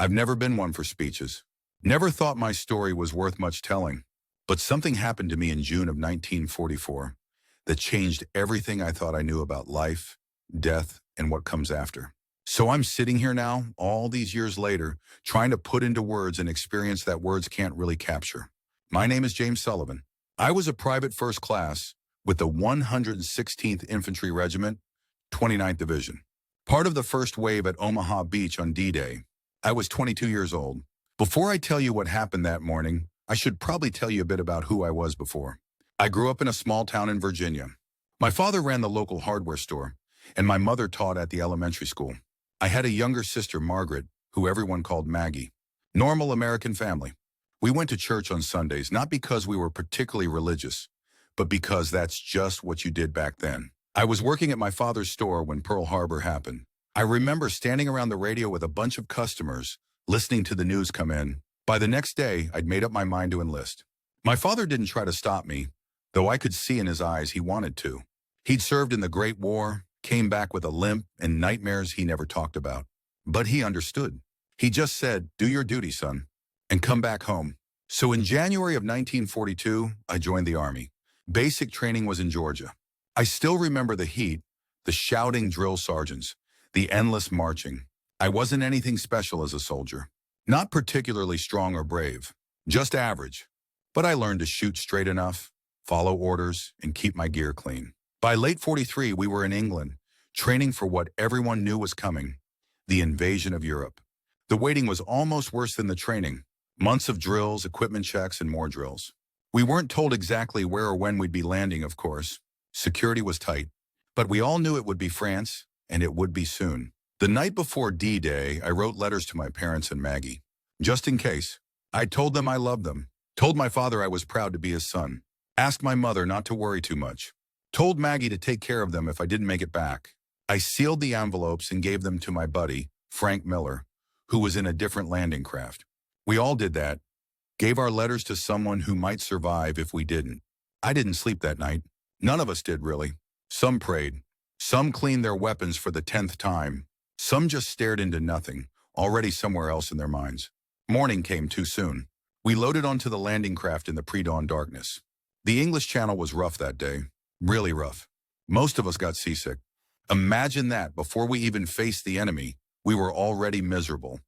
I've never been one for speeches. Never thought my story was worth much telling. But something happened to me in June of 1944 that changed everything I thought I knew about life, death, and what comes after. So I'm sitting here now, all these years later, trying to put into words an experience that words can't really capture. My name is James Sullivan. I was a private first class with the 116th Infantry Regiment, 29th Division. Part of the first wave at Omaha Beach on D-Day. I was 22 years old. Before I tell you what happened that morning, I should probably tell you a bit about who I was before. I grew up in a small town in Virginia. My father ran the local hardware store, and my mother taught at the elementary school. I had a younger sister, Margaret, who everyone called Maggie. Normal American family. We went to church on Sundays, not because we were particularly religious, but because that's just what you did back then. I was working at my father's store when Pearl Harbor happened. I remember standing around the radio with a bunch of customers, listening to the news come in. By the next day, I'd made up my mind to enlist. My father didn't try to stop me, though I could see in his eyes he wanted to. He'd served in the Great War, came back with a limp and nightmares he never talked about. But he understood. He just said, "Do your duty, son, and come back home." So in January of 1942, I joined the Army. Basic training was in Georgia. I still remember the heat, the shouting drill sergeants, the endless marching. I wasn't anything special as a soldier. Not particularly strong or brave, just average. But I learned to shoot straight enough, follow orders, and keep my gear clean. By late 43, we were in England, training for what everyone knew was coming, the invasion of Europe. The waiting was almost worse than the training. Months of drills, equipment checks, and more drills. We weren't told exactly where or when we'd be landing, of course. Security was tight. But we all knew it would be France, and it would be soon. The night before D-Day, I wrote letters to my parents and Maggie. Just in case. I told them I loved them. Told my father I was proud to be his son. Asked my mother not to worry too much. Told Maggie to take care of them if I didn't make it back. I sealed the envelopes and gave them to my buddy, Frank Miller, who was in a different landing craft. We all did that. Gave our letters to someone who might survive if we didn't. I didn't sleep that night. None of us did, really. Some prayed. Some cleaned their weapons for the 10th time. Some just stared into nothing, already somewhere else in their minds. Morning came too soon. We loaded onto the landing craft in the pre-dawn darkness. The English Channel was rough that day. Really rough. Most of us got seasick. Imagine that before we even faced the enemy, we were already miserable,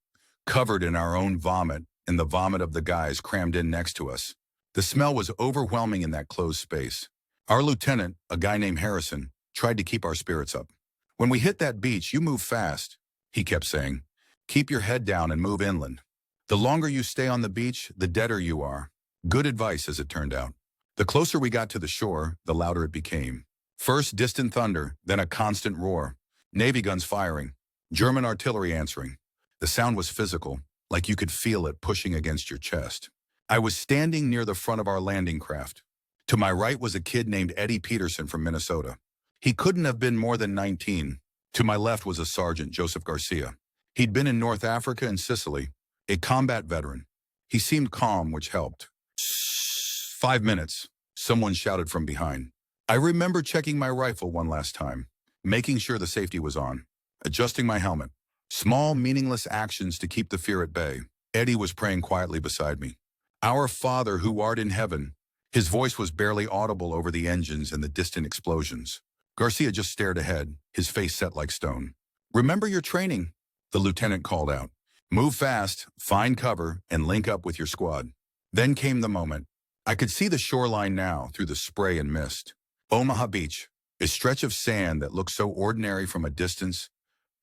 covered in our own vomit and the vomit of the guys crammed in next to us. The smell was overwhelming in that closed space. Our lieutenant, a guy named Harrison, tried to keep our spirits up. "When we hit that beach, you move fast," he kept saying. "Keep your head down and move inland. The longer you stay on the beach, the deader you are." Good advice, as it turned out. The closer we got to the shore, the louder it became. First distant thunder, then a constant roar. Navy guns firing, German artillery answering. The sound was physical, like you could feel it pushing against your chest. I was standing near the front of our landing craft. To my right was a kid named Eddie Peterson from Minnesota. He couldn't have been more than 19. To my left was a sergeant, Joseph Garcia. He'd been in North Africa and Sicily, a combat veteran. He seemed calm, which helped. 5 minutes, someone shouted from behind. I remember checking my rifle one last time, making sure the safety was on, adjusting my helmet. Small, meaningless actions to keep the fear at bay. Eddie was praying quietly beside me. "Our Father who art in heaven." His voice was barely audible over the engines and the distant explosions. Garcia just stared ahead, his face set like stone. "Remember your training," the lieutenant called out. "Move fast, find cover, and link up with your squad." Then came the moment. I could see the shoreline now through the spray and mist. Omaha Beach, a stretch of sand that looked so ordinary from a distance,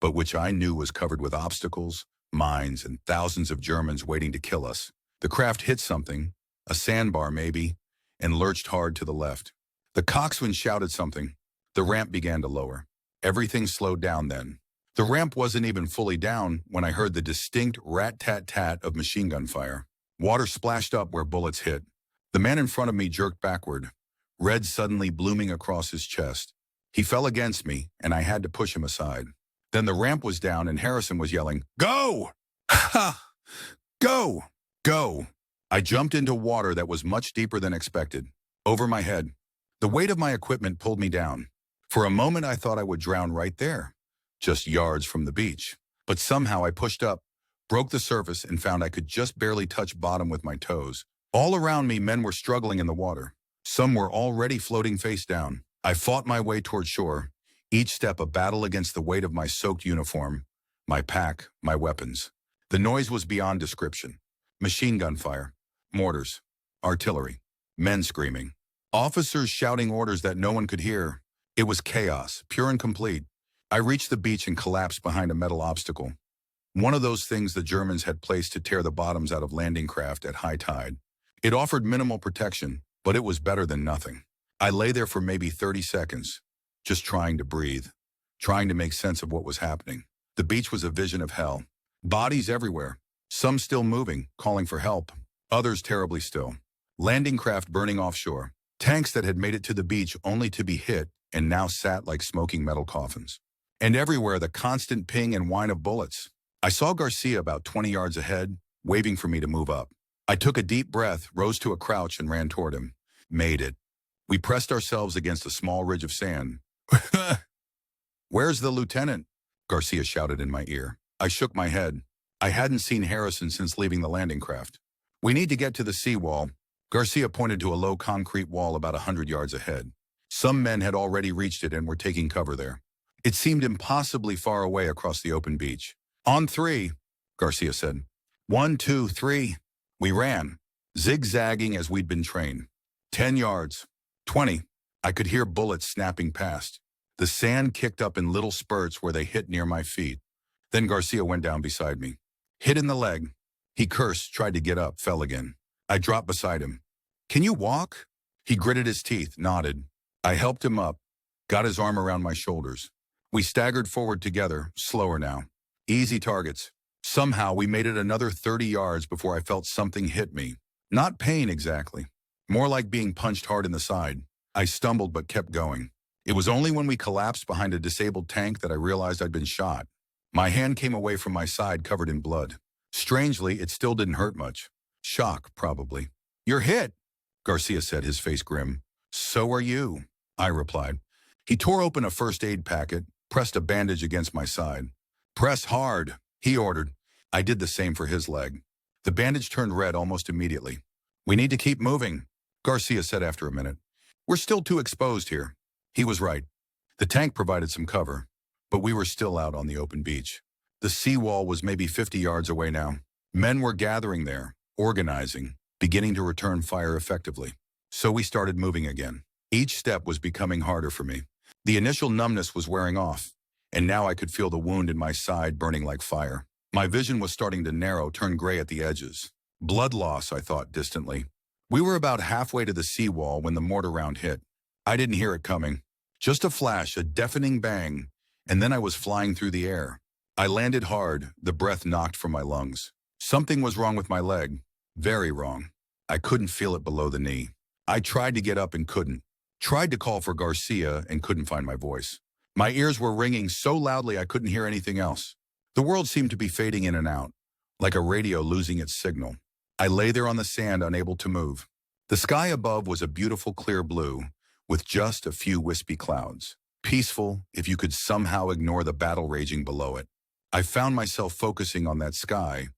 but which I knew was covered with obstacles, mines, and thousands of Germans waiting to kill us. The craft hit something, a sandbar maybe, and lurched hard to the left. The coxswain shouted something. The ramp began to lower. Everything slowed down then. The ramp wasn't even fully down when I heard the distinct rat-tat-tat of machine gun fire. Water splashed up where bullets hit. The man in front of me jerked backward, red suddenly blooming across his chest. He fell against me, and I had to push him aside. Then the ramp was down, and Harrison was yelling, "Go! Ha! Go! Go!" I jumped into water that was much deeper than expected, over my head. The weight of my equipment pulled me down. For a moment, I thought I would drown right there, just yards from the beach. But somehow I pushed up, broke the surface, and found I could just barely touch bottom with my toes. All around me, men were struggling in the water. Some were already floating face down. I fought my way toward shore, each step a battle against the weight of my soaked uniform, my pack, my weapons. The noise was beyond description. Machine gun fire, mortars, artillery, men screaming, officers shouting orders that no one could hear. It was chaos, pure and complete. I reached the beach and collapsed behind a metal obstacle. One of those things the Germans had placed to tear the bottoms out of landing craft at high tide. It offered minimal protection, but it was better than nothing. I lay there for maybe 30 seconds, just trying to breathe, trying to make sense of what was happening. The beach was a vision of hell. Bodies everywhere, some still moving, calling for help, others terribly still. Landing craft burning offshore, tanks that had made it to the beach only to be hit and now sat like smoking metal coffins. And everywhere the constant ping and whine of bullets. I saw Garcia about 20 yards ahead, waving for me to move up. I took a deep breath, rose to a crouch, and ran toward him. Made it. We pressed ourselves against a small ridge of sand. "Where's the lieutenant?" Garcia shouted in my ear. I shook my head. I hadn't seen Harrison since leaving the landing craft. "We need to get to the seawall." Garcia pointed to a low concrete wall about 100 yards ahead. Some men had already reached it and were taking cover there. It seemed impossibly far away across the open beach. "On three," Garcia said. 1, 2, 3. We ran, zigzagging as we'd been trained. 10 yards, 20. I could hear bullets snapping past. The sand kicked up in little spurts where they hit near my feet. Then Garcia went down beside me. Hit in the leg. He cursed, tried to get up, fell again. I dropped beside him. "Can you walk?" He gritted his teeth, nodded. I helped him up, got his arm around my shoulders. We staggered forward together, slower now. Easy targets. Somehow we made it another 30 yards before I felt something hit me. Not pain exactly. More like being punched hard in the side. I stumbled but kept going. It was only when we collapsed behind a disabled tank that I realized I'd been shot. My hand came away from my side covered in blood. Strangely, it still didn't hurt much. Shock, probably. "You're hit," Garcia said, his face grim. "So are you," I replied. He tore open a first aid packet, pressed a bandage against my side. "Press hard," he ordered. I did the same for his leg. The bandage turned red almost immediately. "We need to keep moving," Garcia said after a minute. "We're still too exposed here." He was right. The tank provided some cover, but we were still out on the open beach. The seawall was maybe 50 yards away now. Men were gathering there, organizing, beginning to return fire effectively. So we started moving again. Each step was becoming harder for me. The initial numbness was wearing off, and now I could feel the wound in my side burning like fire. My vision was starting to narrow, turn gray at the edges. Blood loss, I thought distantly. We were about halfway to the seawall when the mortar round hit. I didn't hear it coming. Just a flash, a deafening bang, and then I was flying through the air. I landed hard, the breath knocked from my lungs. Something was wrong with my leg. Very wrong. I couldn't feel it below the knee. I tried to get up and couldn't. Tried to call for Garcia and couldn't find my voice. My ears were ringing so loudly I couldn't hear anything else. The world seemed to be fading in and out, like a radio losing its signal. I lay there on the sand, unable to move. The sky above was a beautiful clear blue, with just a few wispy clouds. Peaceful, if you could somehow ignore the battle raging below it. I found myself focusing on that sky,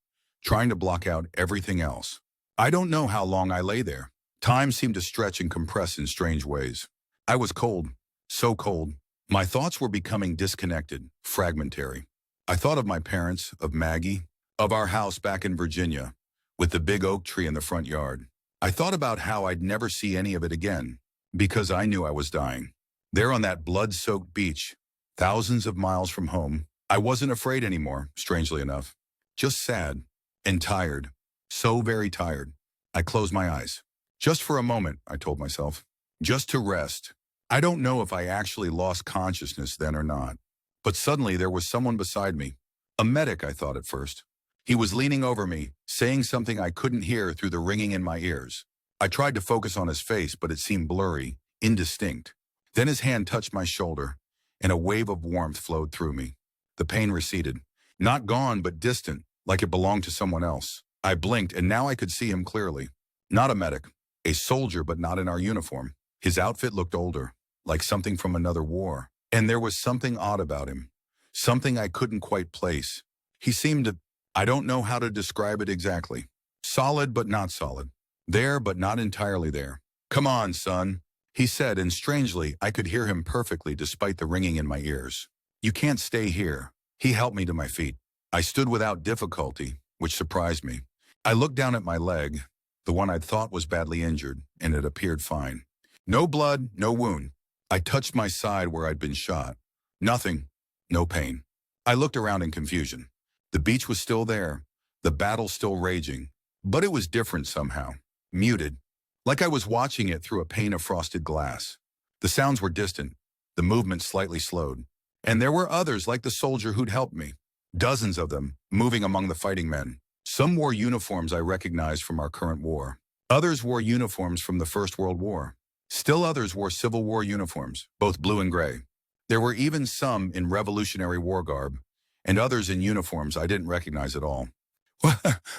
trying to block out everything else. I don't know how long I lay there. Time seemed to stretch and compress in strange ways. I was cold, so cold. My thoughts were becoming disconnected, fragmentary. I thought of my parents, of Maggie, of our house back in Virginia, with the big oak tree in the front yard. I thought about how I'd never see any of it again, because I knew I was dying. There on that blood-soaked beach, thousands of miles from home, I wasn't afraid anymore, strangely enough. Just sad and tired, so very tired. I closed my eyes. Just for a moment, I told myself. Just to rest. I don't know if I actually lost consciousness then or not. But suddenly there was someone beside me. A medic, I thought at first. He was leaning over me, saying something I couldn't hear through the ringing in my ears. I tried to focus on his face, but it seemed blurry, indistinct. Then his hand touched my shoulder, and a wave of warmth flowed through me. The pain receded. Not gone, but distant, like it belonged to someone else. I blinked, and now I could see him clearly. Not a medic. A soldier, but not in our uniform. His outfit looked older, like something from another war. And there was something odd about him. Something I couldn't quite place. He seemed I don't know how to describe it exactly. Solid but not solid. There but not entirely there. Come on, son, he said, and strangely, I could hear him perfectly despite the ringing in my ears. You can't stay here. He helped me to my feet. I stood without difficulty, which surprised me. I looked down at my leg, the one I'd thought was badly injured, and it appeared fine. No blood, no wound. I touched my side where I'd been shot. Nothing, no pain. I looked around in confusion. The beach was still there, the battle still raging, but it was different somehow, muted, like I was watching it through a pane of frosted glass. The sounds were distant, the movement slightly slowed, and there were others like the soldier who'd helped me. Dozens of them, moving among the fighting men. Some wore uniforms I recognized from our current war. Others wore uniforms from the First World War. Still others wore Civil War uniforms, both blue and gray. There were even some in Revolutionary War garb, and others in uniforms I didn't recognize at all.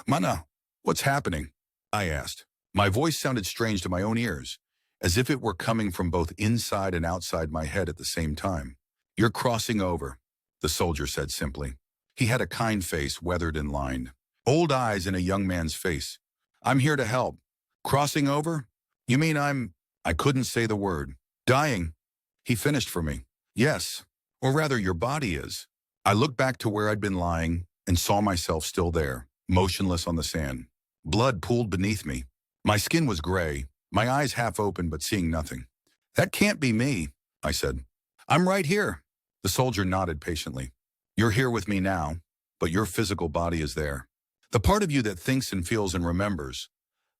Mana, what's happening? I asked. My voice sounded strange to my own ears, as if it were coming from both inside and outside my head at the same time. You're crossing over, the soldier said simply. He had a kind face, weathered and lined. Old eyes in a young man's face. I'm here to help. Crossing over? You mean I couldn't say the word. Dying. He finished for me. Yes, or rather your body is. I looked back to where I'd been lying and saw myself still there, motionless on the sand. Blood pooled beneath me. My skin was gray, my eyes half open but seeing nothing. That can't be me, I said. I'm right here. The soldier nodded patiently. You're here with me now, but your physical body is there. The part of you that thinks and feels and remembers,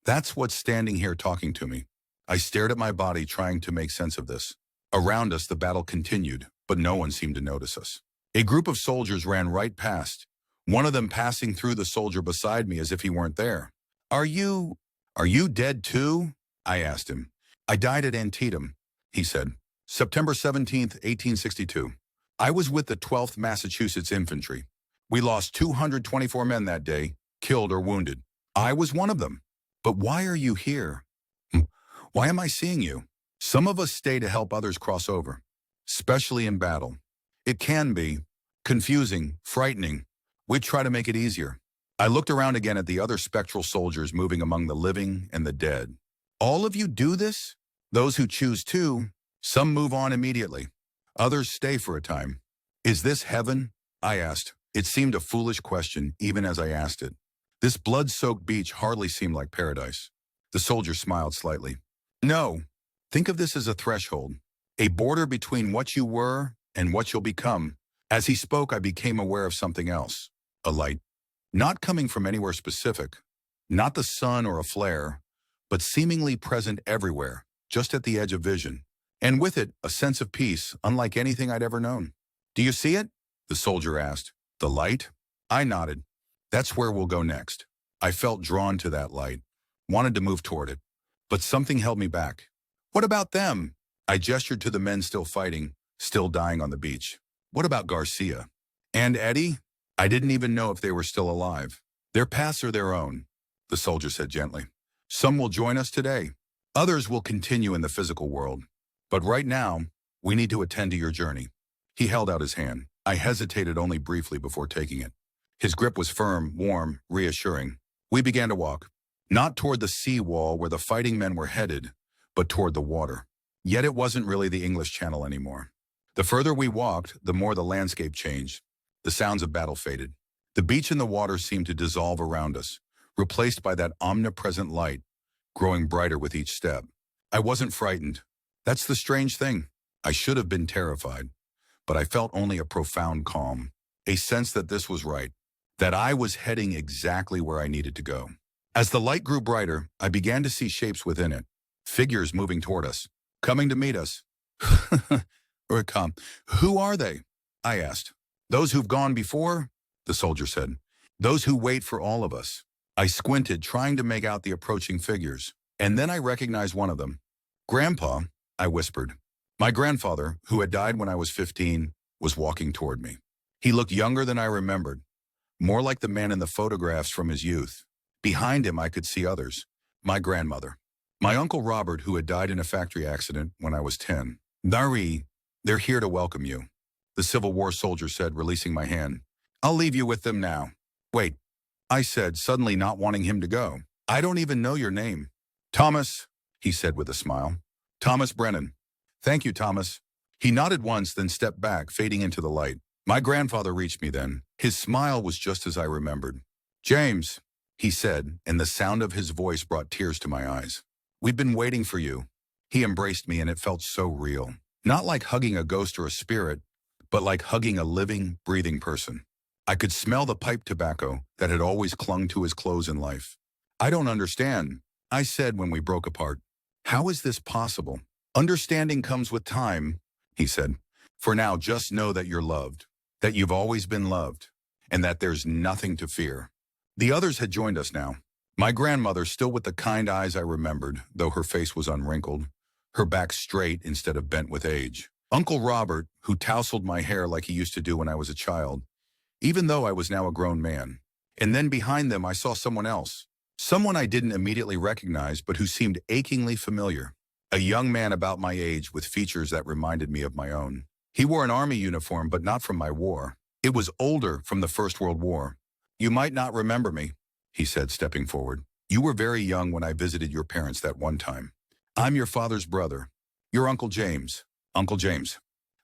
that's what's standing here talking to me. I stared at my body trying to make sense of this. Around us the battle continued, but no one seemed to notice us. A group of soldiers ran right past, one of them passing through the soldier beside me as if he weren't there. Are you dead too? I asked him. I died at Antietam, he said. September 17th, 1862. I was with the 12th Massachusetts Infantry. We lost 224 men that day, killed or wounded. I was one of them. But why are you here? Why am I seeing you? Some of us stay to help others cross over, especially in battle. It can be confusing, frightening. We try to make it easier. I looked around again at the other spectral soldiers moving among the living and the dead. All of you do this? Those who choose to, some move on immediately. Others stay for a time. Is this heaven? I asked. It seemed a foolish question even as I asked it. This blood-soaked beach hardly seemed like paradise. The soldier smiled slightly. No, think of this as a threshold, a border between what you were and what you'll become. As he spoke, I became aware of something else, a light. Not coming from anywhere specific, not the sun or a flare, but seemingly present everywhere, just at the edge of vision. And with it, a sense of peace, unlike anything I'd ever known. Do you see it? The soldier asked. The light? I nodded. That's where we'll go next. I felt drawn to that light, wanted to move toward it, but something held me back. What about them? I gestured to the men still fighting, still dying on the beach. What about Garcia? And Eddie? I didn't even know if they were still alive. Their paths are their own, the soldier said gently. Some will join us today. Others will continue in the physical world. But right now, we need to attend to your journey. He held out his hand. I hesitated only briefly before taking it. His grip was firm, warm, reassuring. We began to walk, not toward the sea wall where the fighting men were headed, but toward the water. Yet it wasn't really the English Channel anymore. The further we walked, the more the landscape changed. The sounds of battle faded. The beach and the water seemed to dissolve around us, replaced by that omnipresent light, growing brighter with each step. I wasn't frightened. That's the strange thing. I should have been terrified, but I felt only a profound calm, a sense that this was right, that I was heading exactly where I needed to go. As the light grew brighter, I began to see shapes within it, figures moving toward us, coming to meet us. Who are they? I asked. Those who've gone before, the soldier said. Those who wait for all of us. I squinted, trying to make out the approaching figures, and then I recognized one of them. Grandpa, I whispered. My grandfather, who had died when I was 15, was walking toward me. He looked younger than I remembered, more like the man in the photographs from his youth. Behind him, I could see others. My grandmother. My Uncle Robert, who had died in a factory accident when I was 10. Nari, they're here to welcome you, the Civil War soldier said, releasing my hand. I'll leave you with them now. Wait, I said, suddenly not wanting him to go. I don't even know your name. Thomas, he said with a smile. Thomas Brennan. Thank you, Thomas. He nodded once, then stepped back, fading into the light. My grandfather reached me then. His smile was just as I remembered. James, he said, and the sound of his voice brought tears to my eyes. We've been waiting for you. He embraced me, and it felt so real. Not like hugging a ghost or a spirit, but like hugging a living, breathing person. I could smell the pipe tobacco that had always clung to his clothes in life. I don't understand, I said when we broke apart. How is this possible? Understanding comes with time, he said. For now, just know that you're loved, that you've always been loved, and that there's nothing to fear. The others had joined us now. My grandmother, still with the kind eyes I remembered, though her face was unwrinkled, her back straight instead of bent with age. Uncle Robert, who tousled my hair like he used to do when I was a child, even though I was now a grown man. And then behind them I saw someone else. Someone I didn't immediately recognize, but who seemed achingly familiar. A young man about my age with features that reminded me of my own. He wore an army uniform, but not from my war. It was older, from the First World War. You might not remember me, he said, stepping forward. You were very young when I visited your parents that one time. I'm your father's brother. Your Uncle James. Uncle James.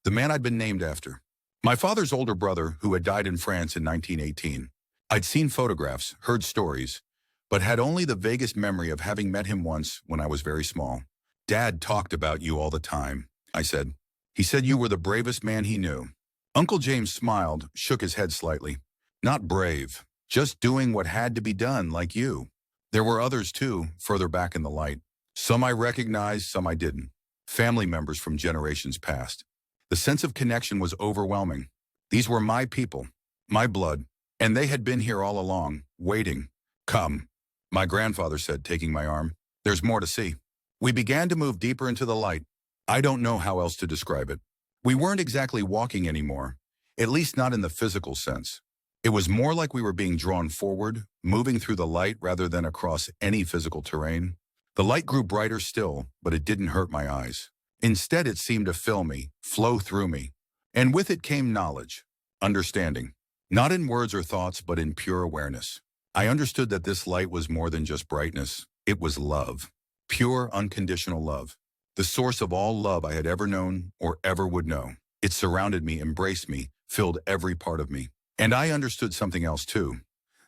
The man I'd been named after. My father's older brother, who had died in France in 1918. I'd seen photographs, heard stories, but had only the vaguest memory of having met him once when I was very small. Dad talked about you all the time, I said. He said you were the bravest man he knew. Uncle James smiled, shook his head slightly. Not brave, just doing what had to be done, like you. There were others too, further back in the light. Some I recognized, some I didn't. Family members from generations past. The sense of connection was overwhelming. These were my people, my blood, and they had been here all along, waiting. Come, my grandfather said, taking my arm. There's more to see. We began to move deeper into the light. I don't know how else to describe it. We weren't exactly walking anymore, at least not in the physical sense. It was more like we were being drawn forward, moving through the light rather than across any physical terrain. The light grew brighter still, but it didn't hurt my eyes. Instead, it seemed to fill me, flow through me. And with it came knowledge, understanding. Not in words or thoughts, but in pure awareness. I understood that this light was more than just brightness. It was love. Pure, unconditional love. The source of all love I had ever known or ever would know. It surrounded me, embraced me, filled every part of me. And I understood something else too.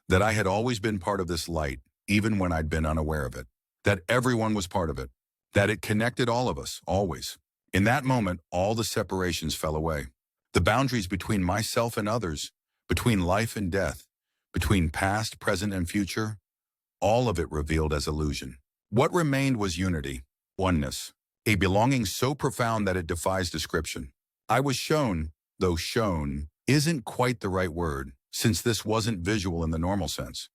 That I had always been part of this light, even when I'd been unaware of it. That everyone was part of it. That it connected all of us, always. In that moment, all the separations fell away. The boundaries between myself and others, between life and death, between past, present, and future, all of it revealed as illusion. What remained was unity, oneness, a belonging so profound that it defies description. I was shown, though shown isn't quite the right word, since this wasn't visual in the normal sense,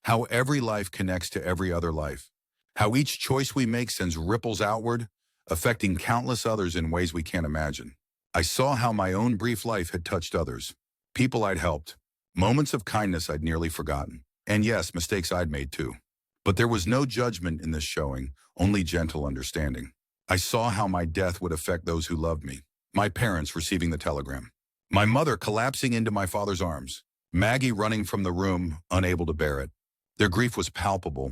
how every life connects to every other life. How each choice we make sends ripples outward, affecting countless others in ways we can't imagine. I saw how my own brief life had touched others, people I'd helped, moments of kindness I'd nearly forgotten, and yes, mistakes I'd made too. But there was no judgment in this showing, only gentle understanding. I saw how my death would affect those who loved me, my parents receiving the telegram, my mother collapsing into my father's arms, Maggie running from the room, unable to bear it. Their grief was palpable,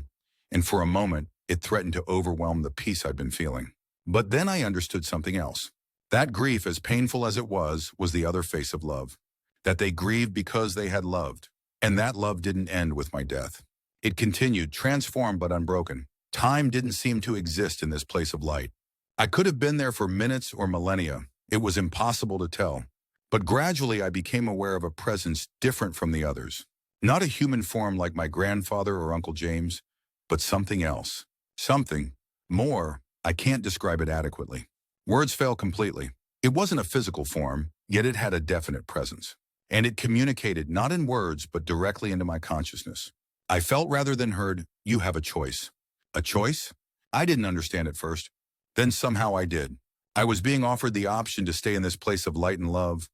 and for a moment, it threatened to overwhelm the peace I'd been feeling. But then I understood something else. That grief, as painful as it was the other face of love. That they grieved because they had loved. And that love didn't end with my death. It continued, transformed but unbroken. Time didn't seem to exist in this place of light. I could have been there for minutes or millennia. It was impossible to tell. But gradually I became aware of a presence different from the others. Not a human form like my grandfather or Uncle James, but something else. Something more. I can't describe it adequately. Words fail completely. It wasn't a physical form, yet it had a definite presence. And it communicated not in words, but directly into my consciousness. I felt rather than heard, you have a choice. A choice? I didn't understand at first. Then somehow I did. I was being offered the option to stay in this place of light and love,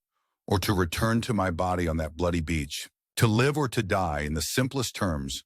or to return to my body on that bloody beach. To live or to die in the simplest terms,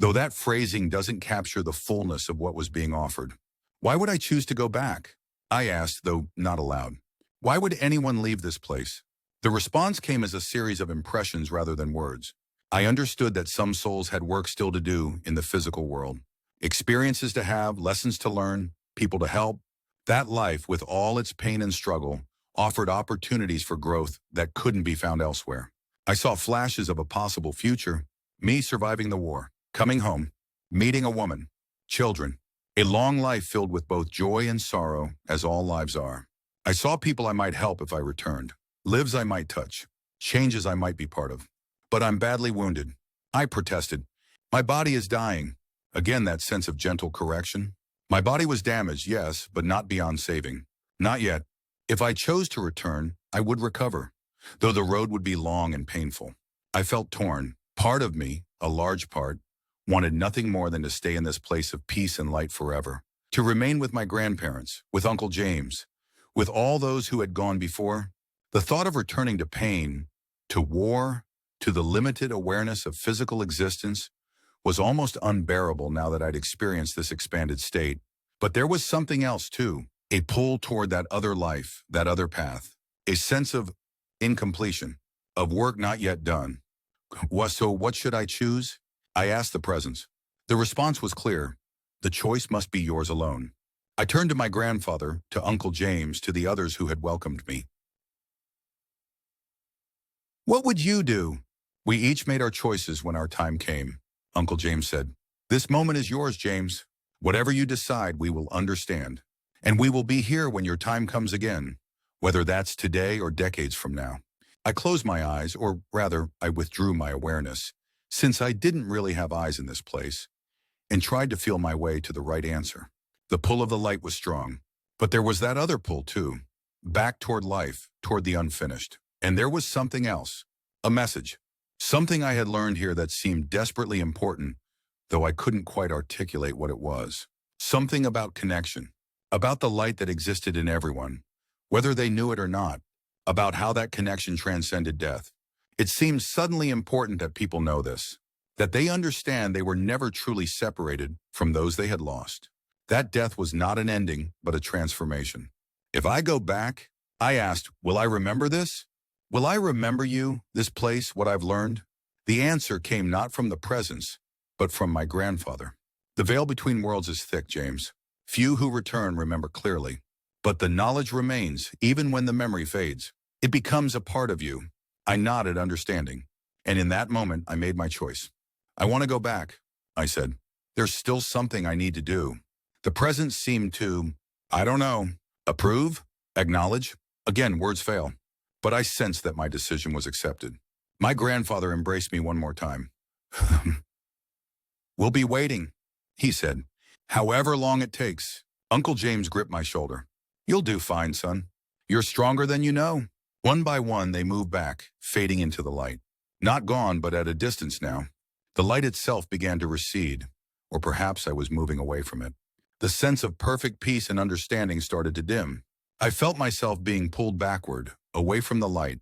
though that phrasing doesn't capture the fullness of what was being offered. Why would I choose to go back? I asked, though not aloud. Why would anyone leave this place? The response came as a series of impressions rather than words. I understood that some souls had work still to do in the physical world. Experiences to have, lessons to learn, people to help. That life, with all its pain and struggle, offered opportunities for growth that couldn't be found elsewhere. I saw flashes of a possible future, me surviving the war, coming home, meeting a woman, children, a long life filled with both joy and sorrow, as all lives are. I saw people I might help if I returned, lives I might touch, changes I might be part of. But I'm badly wounded. I protested. My body is dying. Again, that sense of gentle correction. My body was damaged, yes, but not beyond saving. Not yet. If I chose to return, I would recover, though the road would be long and painful. I felt torn. Part of me, a large part, wanted nothing more than to stay in this place of peace and light forever, to remain with my grandparents, with Uncle James, with all those who had gone before. The thought of returning to pain, to war, to the limited awareness of physical existence was almost unbearable now that I'd experienced this expanded state. But there was something else too, a pull toward that other life, that other path, a sense of incompletion, of work not yet done. So what should I choose? I asked the presence. The response was clear. The choice must be yours alone. I turned to my grandfather, to Uncle James, to the others who had welcomed me. What would you do? We each made our choices when our time came. Uncle James said, "This moment is yours, James. Whatever you decide, we will understand. And we will be here when your time comes again, whether that's today or decades from now." I closed my eyes, or rather, I withdrew my awareness, since I didn't really have eyes in this place, and tried to feel my way to the right answer. The pull of the light was strong, but there was that other pull too, back toward life, toward the unfinished. And there was something else, a message, something I had learned here that seemed desperately important, though I couldn't quite articulate what it was. Something about connection, about the light that existed in everyone, whether they knew it or not, about how that connection transcended death. It seemed suddenly important that people know this, that they understand they were never truly separated from those they had lost. That death was not an ending, but a transformation. If I go back, I asked, will I remember this? Will I remember you, this place, what I've learned? The answer came not from the presence, but from my grandfather. The veil between worlds is thick, James. Few who return remember clearly. But the knowledge remains, even when the memory fades. It becomes a part of you. I nodded, understanding. And in that moment, I made my choice. I want to go back, I said. There's still something I need to do. The presence seemed to, I don't know, approve, acknowledge. Again, words fail. But I sensed that my decision was accepted. My grandfather embraced me one more time. "We'll be waiting," he said. "However long it takes." Uncle James gripped my shoulder. "You'll do fine, son. You're stronger than you know." One by one, they moved back, fading into the light. Not gone, but at a distance now. The light itself began to recede, or perhaps I was moving away from it. The sense of perfect peace and understanding started to dim. I felt myself being pulled backward, away from the light,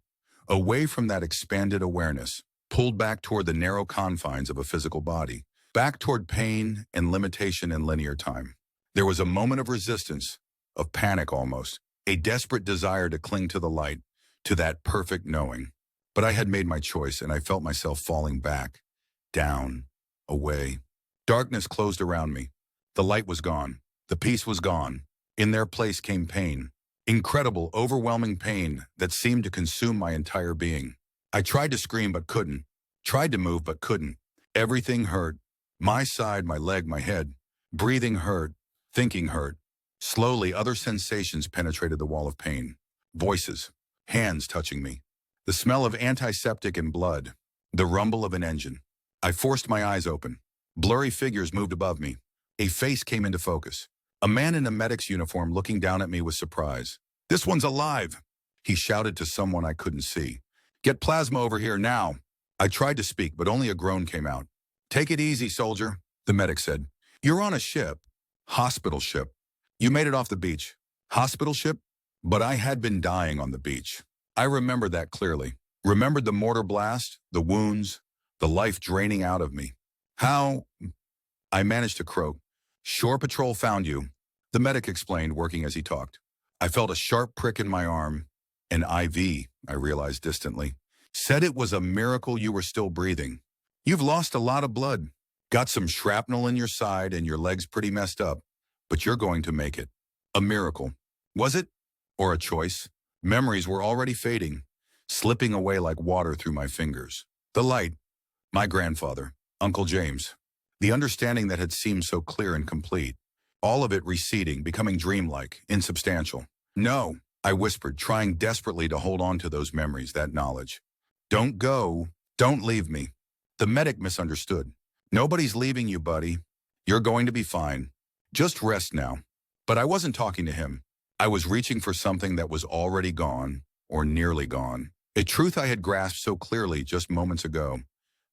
away from that expanded awareness, pulled back toward the narrow confines of a physical body, back toward pain and limitation and linear time. There was a moment of resistance, of panic almost, a desperate desire to cling to the light, to that perfect knowing. But I had made my choice, and I felt myself falling back, down, away. Darkness closed around me. The light was gone. The peace was gone. In their place came pain. Incredible, overwhelming pain that seemed to consume my entire being. I tried to scream but couldn't. Tried to move but couldn't. Everything hurt. My side, my leg, my head. Breathing hurt. Thinking hurt. Slowly, other sensations penetrated the wall of pain. Voices. Hands touching me. The smell of antiseptic and blood. The rumble of an engine. I forced my eyes open. Blurry figures moved above me. A face came into focus. A man in a medic's uniform looking down at me with surprise. "This one's alive," he shouted to someone I couldn't see. "Get plasma over here now." I tried to speak, but only a groan came out. "Take it easy, soldier," the medic said. "You're on a ship. Hospital ship. You made it off the beach. Hospital ship?" But I had been dying on the beach. I remembered that clearly. Remembered the mortar blast, the wounds, the life draining out of me. "How?" I managed to croak. "Shore Patrol found you," the medic explained, working as he talked. I felt a sharp prick in my arm. An IV, I realized distantly. "Said it was a miracle you were still breathing." You've lost a lot of blood. Got some shrapnel in your side and your leg's pretty messed up, but you're going to make it. A miracle. Was it? Or a choice? Memories were already fading, slipping away like water through my fingers. The light, my grandfather, Uncle James. The understanding that had seemed so clear and complete. All of it receding, becoming dreamlike, insubstantial. No, I whispered, trying desperately to hold on to those memories, that knowledge. Don't go. Don't leave me. The medic misunderstood. Nobody's leaving you, buddy. You're going to be fine. Just rest now. But I wasn't talking to him. I was reaching for something that was already gone, or nearly gone. A truth I had grasped so clearly just moments ago,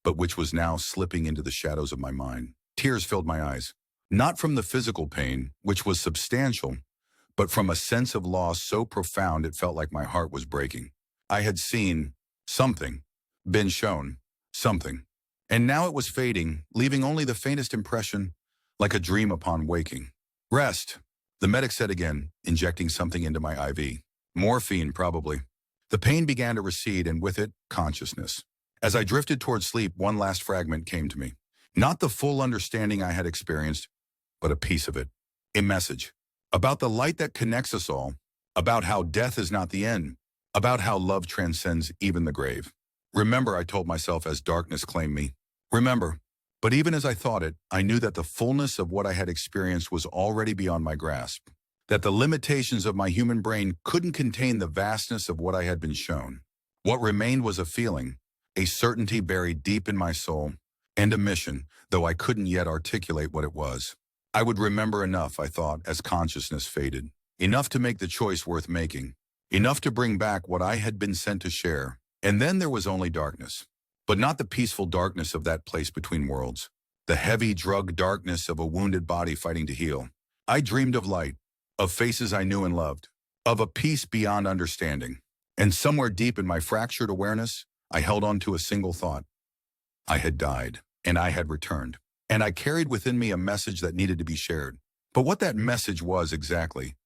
but which was now slipping into the shadows of my mind. Tears filled my eyes. Not from the physical pain, which was substantial, but from a sense of loss so profound it felt like my heart was breaking. I had seen something, been shown something, and now it was fading, leaving only the faintest impression, like a dream upon waking. Rest, the medic said again, injecting something into my IV. Morphine, probably. The pain began to recede, and with it, consciousness. As I drifted toward sleep, one last fragment came to me. Not the full understanding I had experienced, but a piece of it. A message. About the light that connects us all. About how death is not the end. About how love transcends even the grave. Remember, I told myself as darkness claimed me. Remember. But even as I thought it, I knew that the fullness of what I had experienced was already beyond my grasp. That the limitations of my human brain couldn't contain the vastness of what I had been shown. What remained was a feeling, a certainty buried deep in my soul, and a mission, though I couldn't yet articulate what it was. I would remember enough, I thought, as consciousness faded. Enough to make the choice worth making. Enough to bring back what I had been sent to share. And then there was only darkness. But not the peaceful darkness of that place between worlds. The heavy, drugged darkness of a wounded body fighting to heal. I dreamed of light, of faces I knew and loved, of a peace beyond understanding. And somewhere deep in my fractured awareness, I held on to a single thought. I had died, and I had returned. And I carried within me a message that needed to be shared. But what that message was exactly,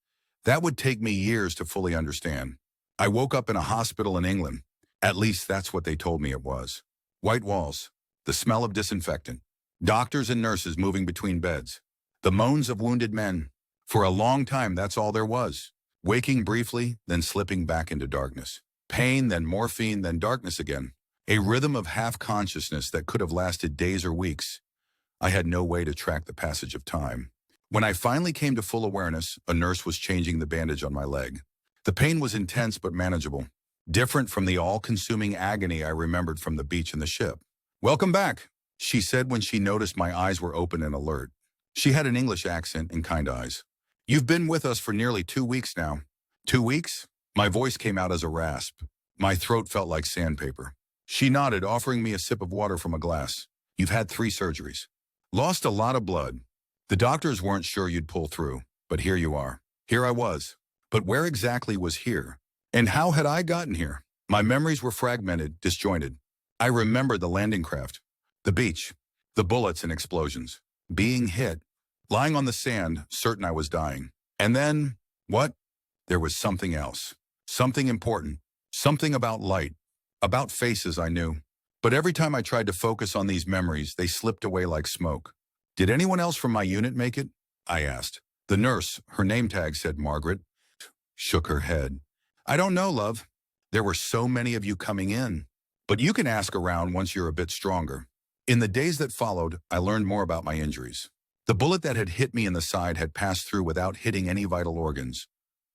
that would take me years to fully understand. I woke up in a hospital in England. At least that's what they told me it was. White walls, the smell of disinfectant, doctors and nurses moving between beds, the moans of wounded men. For a long time, that's all there was. Waking briefly, then slipping back into darkness. Pain, then morphine, then darkness again. A rhythm of half-consciousness that could have lasted days or weeks. I had no way to track the passage of time. When I finally came to full awareness, a nurse was changing the bandage on my leg. The pain was intense but manageable. Different from the all-consuming agony I remembered from the beach and the ship. "Welcome back," she said when she noticed my eyes were open and alert. She had an English accent and kind eyes. "You've been with us for nearly 2 weeks now." 2 weeks? My voice came out as a rasp. My throat felt like sandpaper. She nodded, offering me a sip of water from a glass. "You've had 3 surgeries. Lost a lot of blood. The doctors weren't sure you'd pull through, but here you are." Here I was. But where exactly was here? And how had I gotten here? My memories were fragmented, disjointed. I remembered the landing craft, the beach, the bullets and explosions, being hit, lying on the sand, certain I was dying. And then, what? There was something else, something important, something about light, about faces I knew. But every time I tried to focus on these memories, they slipped away like smoke. "Did anyone else from my unit make it?" I asked. The nurse, her name tag said Margaret, shook her head. "I don't know, love. There were so many of you coming in. But you can ask around once you're a bit stronger." In the days that followed, I learned more about my injuries. The bullet that had hit me in the side had passed through without hitting any vital organs.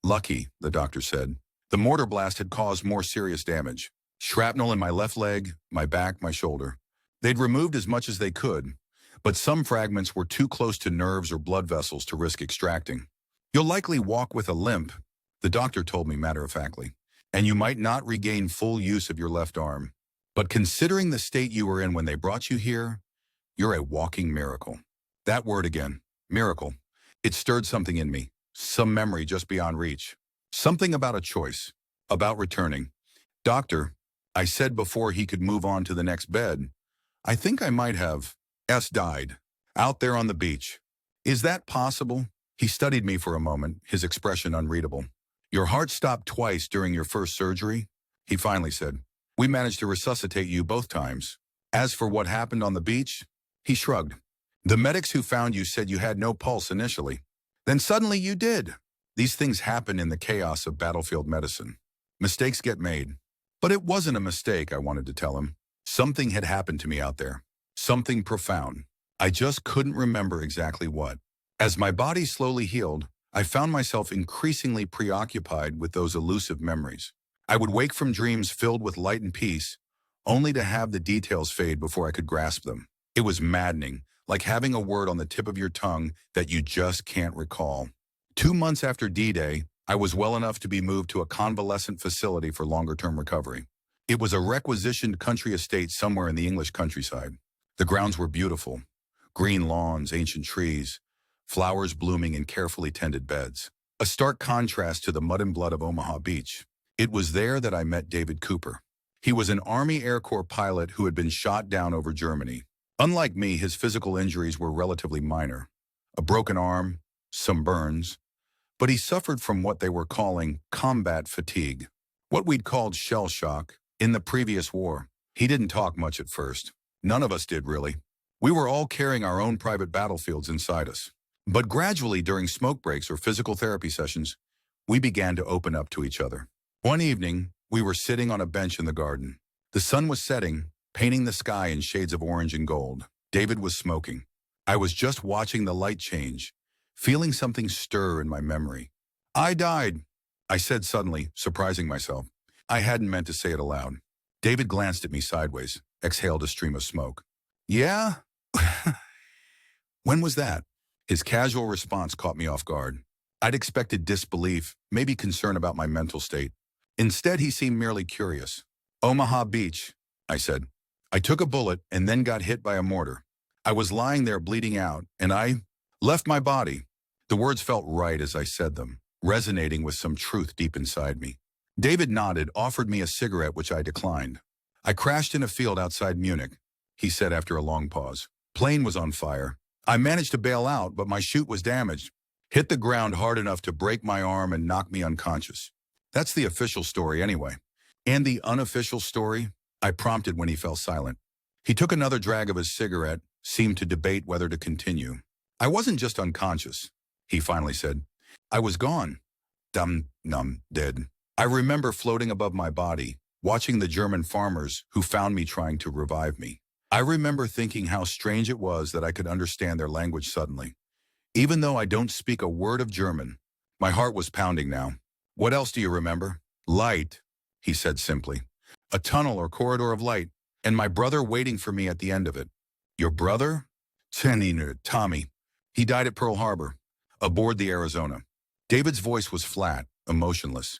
Lucky, the doctor said. The mortar blast had caused more serious damage. Shrapnel in my left leg, my back, my shoulder. They'd removed as much as they could, but some fragments were too close to nerves or blood vessels to risk extracting. "You'll likely walk with a limp," the doctor told me matter-of-factly, "and you might not regain full use of your left arm. But considering the state you were in when they brought you here, you're a walking miracle." That word again, miracle. It stirred something in me, some memory just beyond reach. Something about a choice, about returning. "Doctor," I said before he could move on to the next bed, "I think I might have died out there on the beach. Is that possible?" He studied me for a moment, his expression unreadable. "Your heart stopped twice during your first surgery," he finally said. "We managed to resuscitate you both times." As for what happened on the beach, he shrugged. The medics who found you said you had no pulse initially. Then suddenly you did. These things happen in the chaos of battlefield medicine. Mistakes get made. But it wasn't a mistake, I wanted to tell him. Something had happened to me out there. Something profound. I just couldn't remember exactly what. As my body slowly healed, I found myself increasingly preoccupied with those elusive memories. I would wake from dreams filled with light and peace, only to have the details fade before I could grasp them. It was maddening, like having a word on the tip of your tongue that you just can't recall. 2 months after D-Day, I was well enough to be moved to a convalescent facility for longer-term recovery. It was a requisitioned country estate somewhere in the English countryside. The grounds were beautiful. Green lawns, ancient trees, flowers blooming in carefully tended beds. A stark contrast to the mud and blood of Omaha Beach. It was there that I met David Cooper. He was an Army Air Corps pilot who had been shot down over Germany. Unlike me, his physical injuries were relatively minor. A broken arm, some burns, but he suffered from what they were calling combat fatigue, what we'd called shell shock in the previous war. He didn't talk much at first. None of us did, really. We were all carrying our own private battlefields inside us. But gradually, during smoke breaks or physical therapy sessions, we began to open up to each other. One evening, we were sitting on a bench in the garden. The sun was setting, painting the sky in shades of orange and gold. David was smoking. I was just watching the light change, feeling something stir in my memory. I died, I said suddenly, surprising myself. I hadn't meant to say it aloud. David glanced at me sideways, exhaled a stream of smoke. Yeah? When was that? His casual response caught me off guard. I'd expected disbelief, maybe concern about my mental state. Instead, he seemed merely curious. Omaha Beach, I said. I took a bullet and then got hit by a mortar. I was lying there bleeding out, and I left my body. The words felt right as I said them, resonating with some truth deep inside me. David nodded, offered me a cigarette, which I declined. I crashed in a field outside Munich, he said after a long pause. Plane was on fire. I managed to bail out, but my chute was damaged. Hit the ground hard enough to break my arm and knock me unconscious. That's the official story anyway. And the unofficial story? I prompted when he fell silent. He took another drag of his cigarette, seemed to debate whether to continue. I wasn't just unconscious, he finally said. I was gone. Numb, dead. I remember floating above my body, watching the German farmers who found me trying to revive me. I remember thinking how strange it was that I could understand their language suddenly. Even though I don't speak a word of German, my heart was pounding now. What else do you remember? Light, he said simply. A tunnel or corridor of light, and my brother waiting for me at the end of it. Your brother? Tommy. He died at Pearl Harbor, aboard the Arizona. David's voice was flat, emotionless,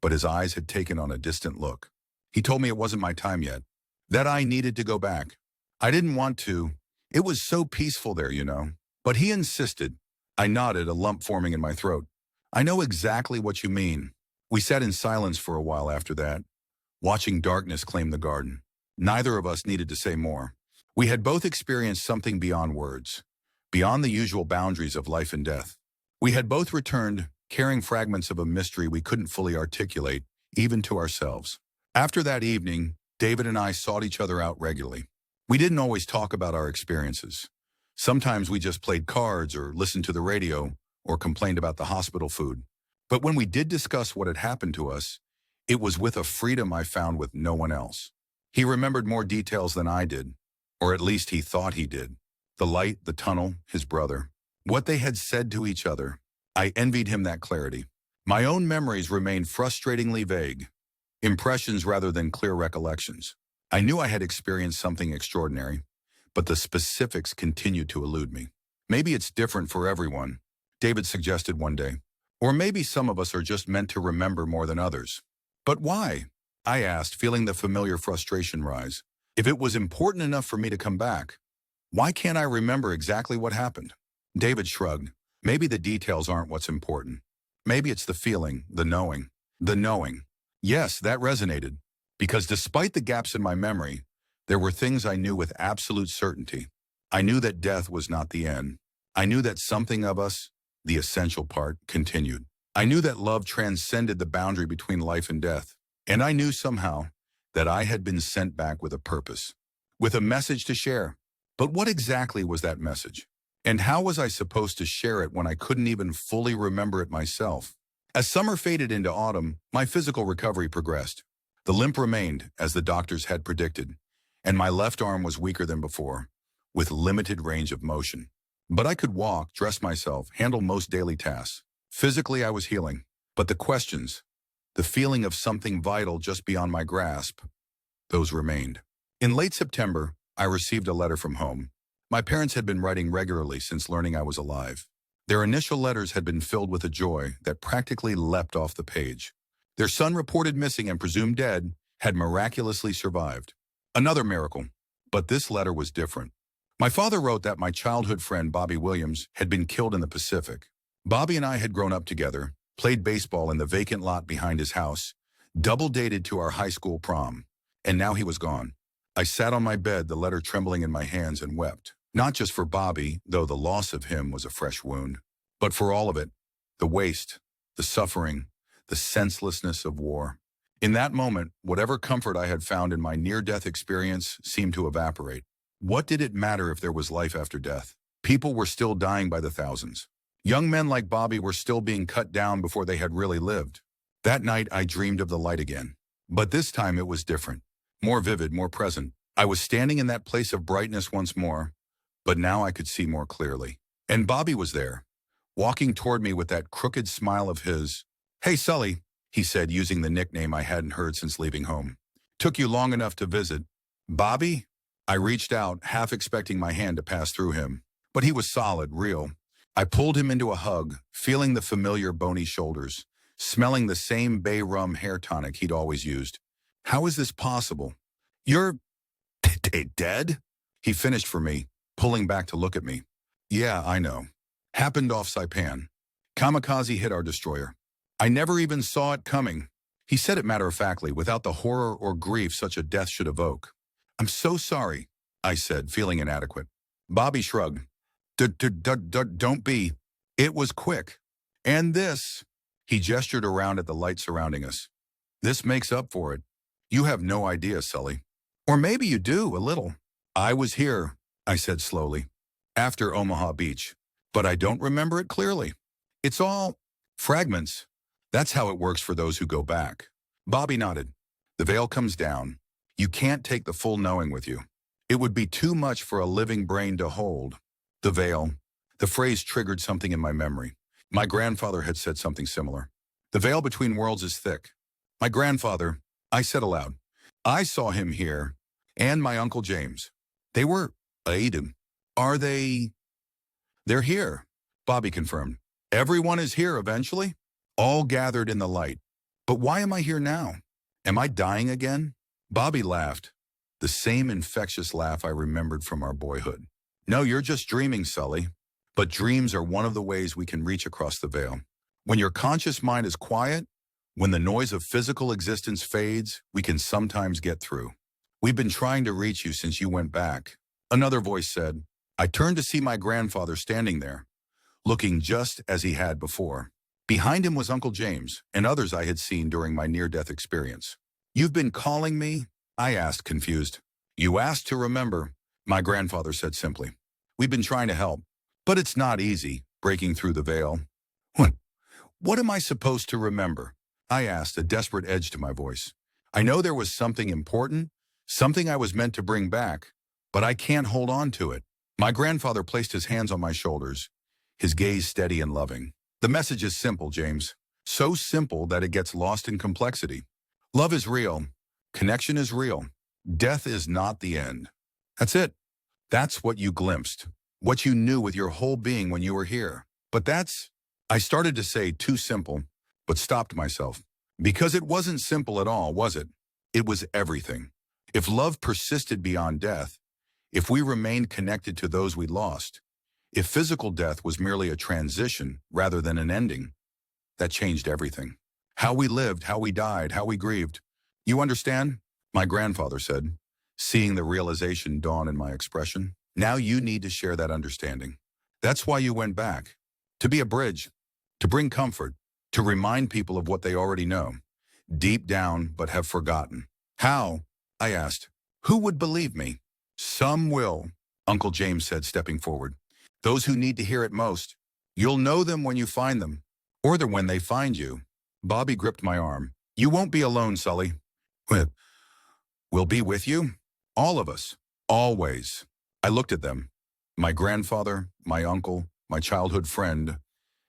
but his eyes had taken on a distant look. He told me it wasn't my time yet, that I needed to go back. I didn't want to. It was so peaceful there, you know. But he insisted. I nodded, a lump forming in my throat. I know exactly what you mean. We sat in silence for a while after that, watching darkness claim the garden. Neither of us needed to say more. We had both experienced something beyond words, beyond the usual boundaries of life and death. We had both returned, carrying fragments of a mystery we couldn't fully articulate, even to ourselves. After that evening, David and I sought each other out regularly. We didn't always talk about our experiences. Sometimes we just played cards or listened to the radio or complained about the hospital food. But when we did discuss what had happened to us, it was with a freedom I found with no one else. He remembered more details than I did, or at least he thought he did. The light, the tunnel, his brother. What they had said to each other. I envied him that clarity. My own memories remained frustratingly vague. Impressions rather than clear recollections. I knew I had experienced something extraordinary, but the specifics continued to elude me. Maybe it's different for everyone, David suggested one day. Or maybe some of us are just meant to remember more than others. But why? I asked, feeling the familiar frustration rise. If it was important enough for me to come back, why can't I remember exactly what happened? David shrugged. Maybe the details aren't what's important. Maybe it's the feeling, the knowing. The knowing. Yes, that resonated. Because despite the gaps in my memory, there were things I knew with absolute certainty. I knew that death was not the end. I knew that something of us, the essential part, continued. I knew that love transcended the boundary between life and death. And I knew somehow that I had been sent back with a purpose. with a message to share. But what exactly was that message? And how was I supposed to share it when I couldn't even fully remember it myself? As summer faded into autumn, my physical recovery progressed. The limp remained, as the doctors had predicted, and my left arm was weaker than before, with limited range of motion. But I could walk, dress myself, handle most daily tasks. Physically, I was healing. But the questions, the feeling of something vital just beyond my grasp, those remained. In late September, I received a letter from home. My parents had been writing regularly since learning I was alive. Their initial letters had been filled with a joy that practically leapt off the page. Their son, reported missing and presumed dead, had miraculously survived. Another miracle. But this letter was different. My father wrote that my childhood friend Bobby Williams had been killed in the Pacific. Bobby and I had grown up together, played baseball in the vacant lot behind his house, double-dated to our high school prom, and now he was gone. I sat on my bed, the letter trembling in my hands, and wept. Not just for Bobby, though the loss of him was a fresh wound, but for all of it, the waste, the suffering, the senselessness of war. In that moment, whatever comfort I had found in my near-death experience seemed to evaporate. What did it matter if there was life after death? People were still dying by the thousands. Young men like Bobby were still being cut down before they had really lived. That night, I dreamed of the light again. But this time it was different, more vivid, more present. I was standing in that place of brightness once more, but now I could see more clearly. And Bobby was there, walking toward me with that crooked smile of his. "Hey, Sully," he said, using the nickname I hadn't heard since leaving home. "Took you long enough to visit." "Bobby?" I reached out, half expecting my hand to pass through him. But he was solid, real. I pulled him into a hug, feeling the familiar bony shoulders, smelling the same bay rum hair tonic he'd always used. "How is this possible? You're dead?" He finished for me, pulling back to look at me. "Yeah, I know. Happened off Saipan. Kamikaze hit our destroyer. I never even saw it coming." He said it matter-of-factly, without the horror or grief such a death should evoke. "I'm so sorry," I said, feeling inadequate. Bobby shrugged. Don't be. It was quick. And this," he gestured around at the light surrounding us. "This makes up for it. You have no idea, Sully. Or maybe you do, a little." "I was here," I said slowly, "after Omaha Beach. But I don't remember it clearly. It's all fragments. That's how it works for those who go back." Bobby nodded. "The veil comes down. You can't take the full knowing with you. It would be too much for a living brain to hold." The veil. The phrase triggered something in my memory. My grandfather had said something similar. "The veil between worlds is thick." My grandfather, I said aloud. "I saw him here, and my Uncle James. They were Aiden. Are they?" "They're here," Bobby confirmed. "Everyone is here eventually, all gathered in the light. But why am I here now? Am I dying again?" Bobby laughed, the same infectious laugh I remembered from our boyhood. "No, you're just dreaming, Sully. But dreams are one of the ways we can reach across the veil. When your conscious mind is quiet, when the noise of physical existence fades, we can sometimes get through. We've been trying to reach you since you went back." Another voice said. I turned to see my grandfather standing there, looking just as he had before. Behind him was Uncle James and others I had seen during my near-death experience. "You've been calling me?" I asked, confused. "You asked to remember," my grandfather said simply. "We've been trying to help, but it's not easy, breaking through the veil." What am I supposed to remember?" I asked, a desperate edge to my voice. "I know there was something important, something I was meant to bring back, but I can't hold on to it." My grandfather placed his hands on my shoulders, his gaze steady and loving. "The message is simple, James. So simple that it gets lost in complexity. Love is real. Connection is real. Death is not the end. That's it. That's what you glimpsed, what you knew with your whole being when you were here. But that's," I started to say too simple, but stopped myself. Because it wasn't simple at all, was it? It was everything. If love persisted beyond death, if we remained connected to those we lost, if physical death was merely a transition rather than an ending, that changed everything. How we lived, how we died, how we grieved. "You understand?" my grandfather said, seeing the realization dawn in my expression. "Now you need to share that understanding. That's why you went back. To be a bridge, to bring comfort, to remind people of what they already know, deep down but have forgotten." "How?" I asked. "Who would believe me?" Some will, Uncle James said, stepping forward. Those who need to hear it most. You'll know them when you find them, or when they find you. Bobby gripped my arm. You won't be alone, Sully. We'll be with you. All of us. Always. I looked at them. My grandfather, my uncle, my childhood friend,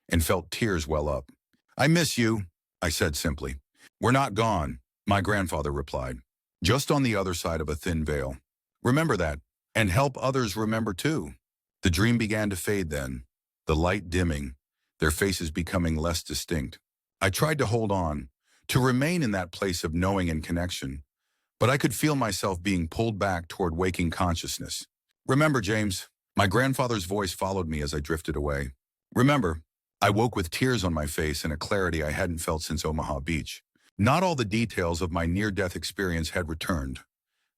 and felt tears well up. I miss you, I said simply. We're not gone, my grandfather replied. Just on the other side of a thin veil. Remember that, and help others remember too. The dream began to fade then, the light dimming, their faces becoming less distinct. I tried to hold on, to remain in that place of knowing and connection, but I could feel myself being pulled back toward waking consciousness. Remember, James, my grandfather's voice followed me as I drifted away. Remember, I woke with tears on my face and a clarity I hadn't felt since Omaha Beach. Not all the details of my near-death experience had returned.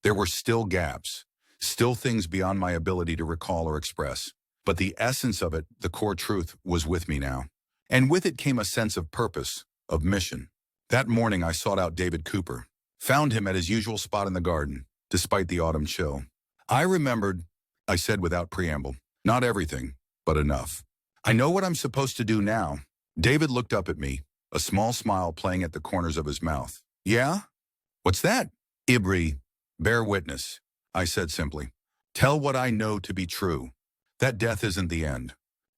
There were still gaps, still things beyond my ability to recall or express. But the essence of it, the core truth, was with me now. And with it came a sense of purpose, of mission. That morning I sought out David Cooper, found him at his usual spot in the garden, despite the autumn chill. I remembered, I said without preamble, not everything, but enough. I know what I'm supposed to do now. David looked up at me, a small smile playing at the corners of his mouth. Yeah? What's that? Ibri, bear witness, I said simply. Tell what I know to be true. That death isn't the end.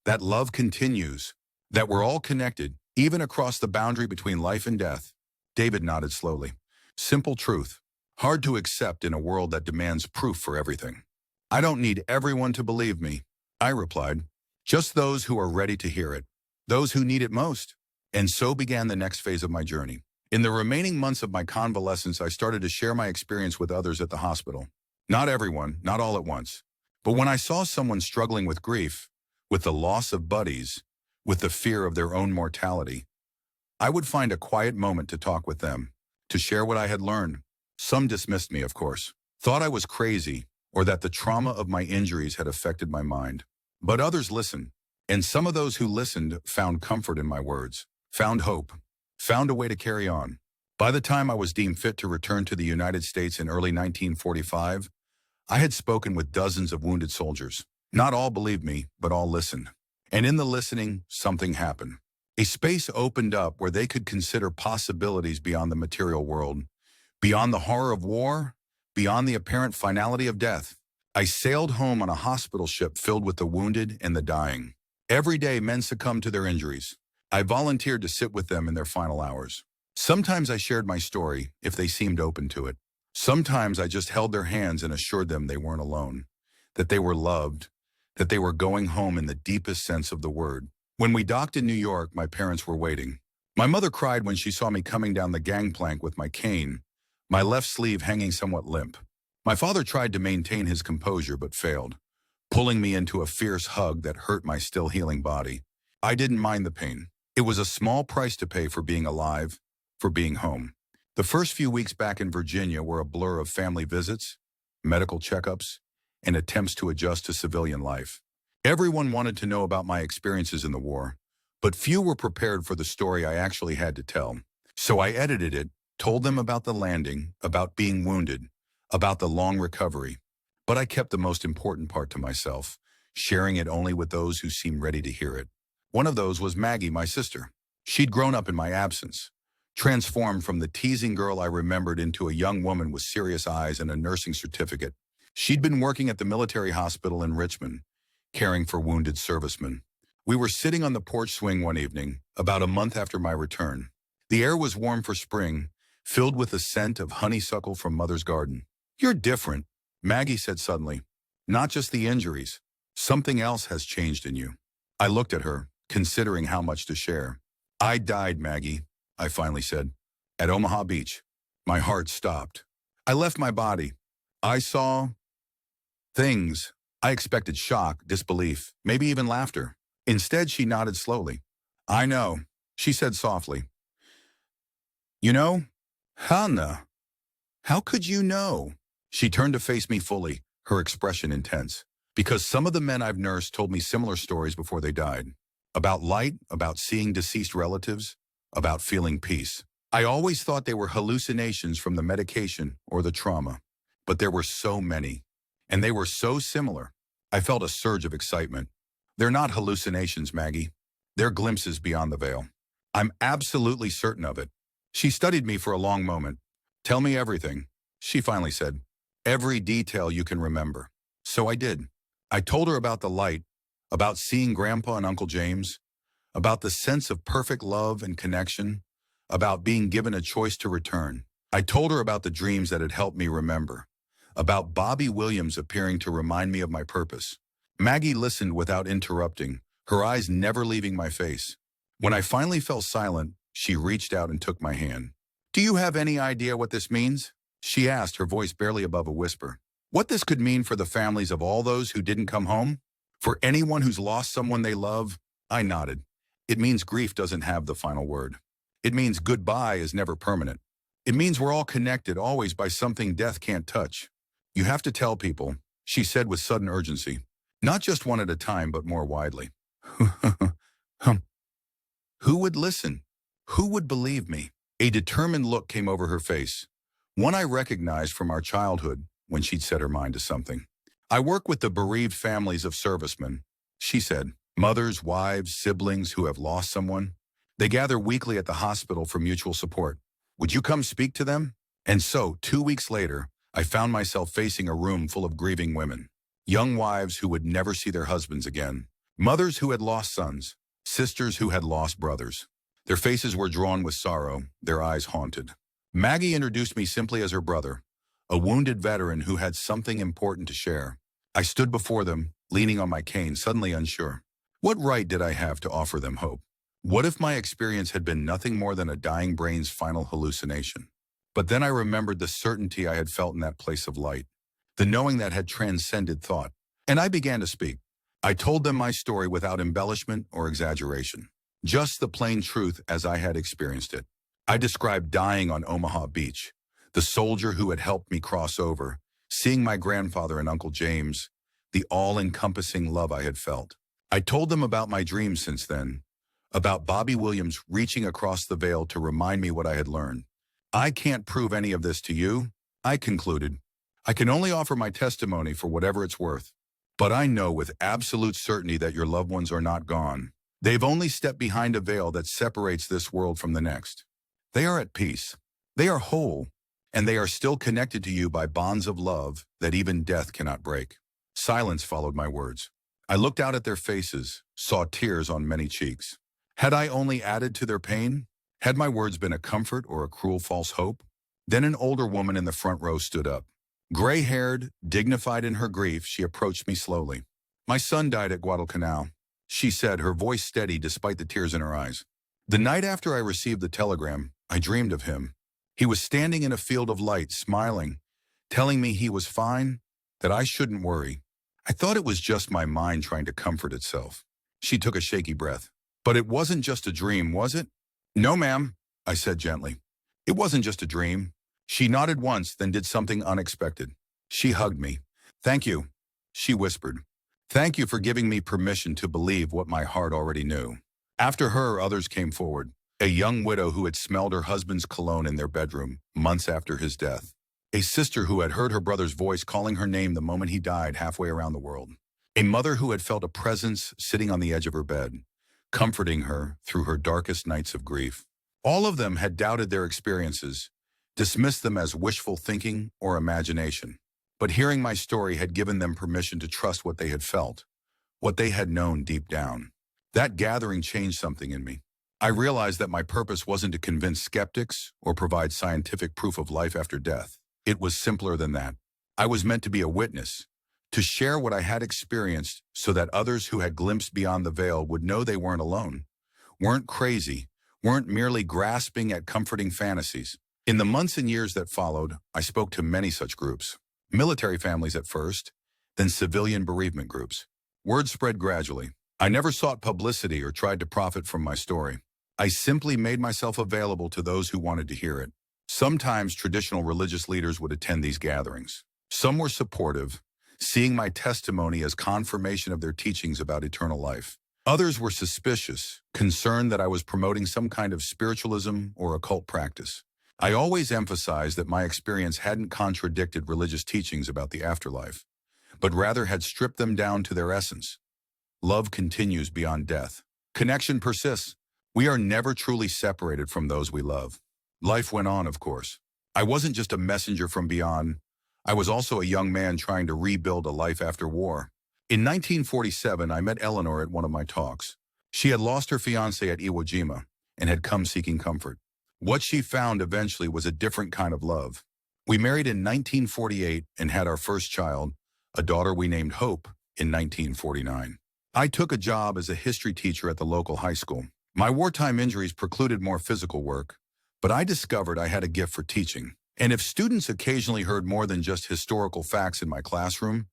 That love continues. That we're all connected, even across the boundary between life and death. David nodded slowly. Simple truth. Hard to accept in a world that demands proof for everything. I don't need everyone to believe me, I replied. Just those who are ready to hear it. Those who need it most. And so began the next phase of my journey. In the remaining months of my convalescence, I started to share my experience with others at the hospital. Not everyone, not all at once. But when I saw someone struggling with grief, with the loss of buddies, with the fear of their own mortality, I would find a quiet moment to talk with them, to share what I had learned. Some dismissed me, of course, thought I was crazy, or that the trauma of my injuries had affected my mind. But others listened, and some of those who listened found comfort in my words, found hope, found a way to carry on. By the time I was deemed fit to return to the United States in early 1945, I had spoken with dozens of wounded soldiers. Not all believed me, but all listened. And in the listening, something happened. A space opened up where they could consider possibilities beyond the material world, beyond the horror of war, beyond the apparent finality of death. I sailed home on a hospital ship filled with the wounded and the dying. Every day, men succumbed to their injuries. I volunteered to sit with them in their final hours. Sometimes I shared my story, if they seemed open to it. Sometimes I just held their hands and assured them they weren't alone, that they were loved, that they were going home in the deepest sense of the word. When we docked in New York, my parents were waiting. My mother cried when she saw me coming down the gangplank with my cane, my left sleeve hanging somewhat limp. My father tried to maintain his composure but failed, pulling me into a fierce hug that hurt my still healing body. I didn't mind the pain. It was a small price to pay for being alive, for being home. The first few weeks back in Virginia were a blur of family visits, medical checkups, and attempts to adjust to civilian life. Everyone wanted to know about my experiences in the war, but few were prepared for the story I actually had to tell. So I edited it, told them about the landing, about being wounded, about the long recovery. But I kept the most important part to myself, sharing it only with those who seemed ready to hear it. One of those was Maggie, my sister. She'd grown up in my absence, transformed from the teasing girl I remembered into a young woman with serious eyes and a nursing certificate. She'd been working at the military hospital in Richmond, caring for wounded servicemen. We were sitting on the porch swing one evening, about a month after my return. The air was warm for spring, filled with the scent of honeysuckle from Mother's garden. You're different, Maggie said suddenly. Not just the injuries. Something else has changed in you. I looked at her, considering how much to share. I died, Maggie, I finally said. At Omaha Beach. My heart stopped. I left my body. I saw things. I expected shock, disbelief, maybe even laughter. Instead, she nodded slowly. I know, she said softly. You know, Hannah, how could you know? She turned to face me fully, her expression intense. Because some of the men I've nursed told me similar stories before they died. About light, about seeing deceased relatives, about feeling peace. I always thought they were hallucinations from the medication or the trauma. But there were so many. And they were so similar. I felt a surge of excitement. They're not hallucinations, Maggie. They're glimpses beyond the veil. I'm absolutely certain of it. She studied me for a long moment. Tell me everything, she finally said. Every detail you can remember. So I did. I told her about the light, about seeing Grandpa and Uncle James, about the sense of perfect love and connection, about being given a choice to return. I told her about the dreams that had helped me remember, about Bobby Williams appearing to remind me of my purpose. Maggie listened without interrupting, her eyes never leaving my face. When I finally fell silent, she reached out and took my hand. Do you have any idea what this means? She asked, her voice barely above a whisper. What this could mean for the families of all those who didn't come home? For anyone who's lost someone they love? I nodded. It means grief doesn't have the final word. It means goodbye is never permanent. It means we're all connected always by something death can't touch. You have to tell people, she said with sudden urgency. Not just one at a time, but more widely. Who would listen? Who would believe me? A determined look came over her face, one I recognized from our childhood when she'd set her mind to something. I work with the bereaved families of servicemen, she said. Mothers, wives, siblings who have lost someone. They gather weekly at the hospital for mutual support. Would you come speak to them? And so, 2 weeks later, I found myself facing a room full of grieving women. Young wives who would never see their husbands again. Mothers who had lost sons. Sisters who had lost brothers. Their faces were drawn with sorrow, their eyes haunted. Maggie introduced me simply as her brother, a wounded veteran who had something important to share. I stood before them, leaning on my cane, suddenly unsure. What right did I have to offer them hope? What if my experience had been nothing more than a dying brain's final hallucination? But then I remembered the certainty I had felt in that place of light, the knowing that had transcended thought. And I began to speak. I told them my story without embellishment or exaggeration, just the plain truth as I had experienced it. I described dying on Omaha Beach, the soldier who had helped me cross over, seeing my grandfather and Uncle James, the all-encompassing love I had felt. I told them about my dreams since then, about Bobby Williams reaching across the veil to remind me what I had learned. I can't prove any of this to you, I concluded. I can only offer my testimony for whatever it's worth. But I know with absolute certainty that your loved ones are not gone. They've only stepped behind a veil that separates this world from the next. They are at peace. They are whole. And they are still connected to you by bonds of love that even death cannot break. Silence followed my words. I looked out at their faces, saw tears on many cheeks. Had I only added to their pain? Had my words been a comfort or a cruel false hope? Then an older woman in the front row stood up. Gray-haired, dignified in her grief, she approached me slowly. My son died at Guadalcanal, she said, her voice steady despite the tears in her eyes. The night after I received the telegram, I dreamed of him. He was standing in a field of light, smiling, telling me he was fine, that I shouldn't worry. I thought it was just my mind trying to comfort itself. She took a shaky breath. But it wasn't just a dream, was it? No, ma'am, I said gently. It wasn't just a dream. She nodded once, then did something unexpected. She hugged me. Thank you, she whispered. Thank you for giving me permission to believe what my heart already knew. After her, others came forward. A young widow who had smelled her husband's cologne in their bedroom months after his death. A sister who had heard her brother's voice calling her name the moment he died halfway around the world. A mother who had felt a presence sitting on the edge of her bed, comforting her through her darkest nights of grief. All of them had doubted their experiences, dismissed them as wishful thinking or imagination. But hearing my story had given them permission to trust what they had felt, what they had known deep down. That gathering changed something in me. I realized that my purpose wasn't to convince skeptics or provide scientific proof of life after death. It was simpler than that. I was meant to be a witness, to share what I had experienced so that others who had glimpsed beyond the veil would know they weren't alone, weren't crazy, weren't merely grasping at comforting fantasies. In the months and years that followed, I spoke to many such groups. Military families at first, then civilian bereavement groups. Word spread gradually. I never sought publicity or tried to profit from my story. I simply made myself available to those who wanted to hear it. Sometimes traditional religious leaders would attend these gatherings. Some were supportive, seeing my testimony as confirmation of their teachings about eternal life. Others were suspicious, concerned that I was promoting some kind of spiritualism or occult practice. I always emphasized that my experience hadn't contradicted religious teachings about the afterlife, but rather had stripped them down to their essence. Love continues beyond death. Connection persists. We are never truly separated from those we love. Life went on, of course. I wasn't just a messenger from beyond. I was also a young man trying to rebuild a life after war. In 1947, I met Eleanor at one of my talks. She had lost her fiancé at Iwo Jima and had come seeking comfort. What she found eventually was a different kind of love. We married in 1948 and had our first child, a daughter we named Hope, in 1949. I took a job as a history teacher at the local high school. My wartime injuries precluded more physical work, but I discovered I had a gift for teaching. And if students occasionally heard more than just historical facts in my classroom,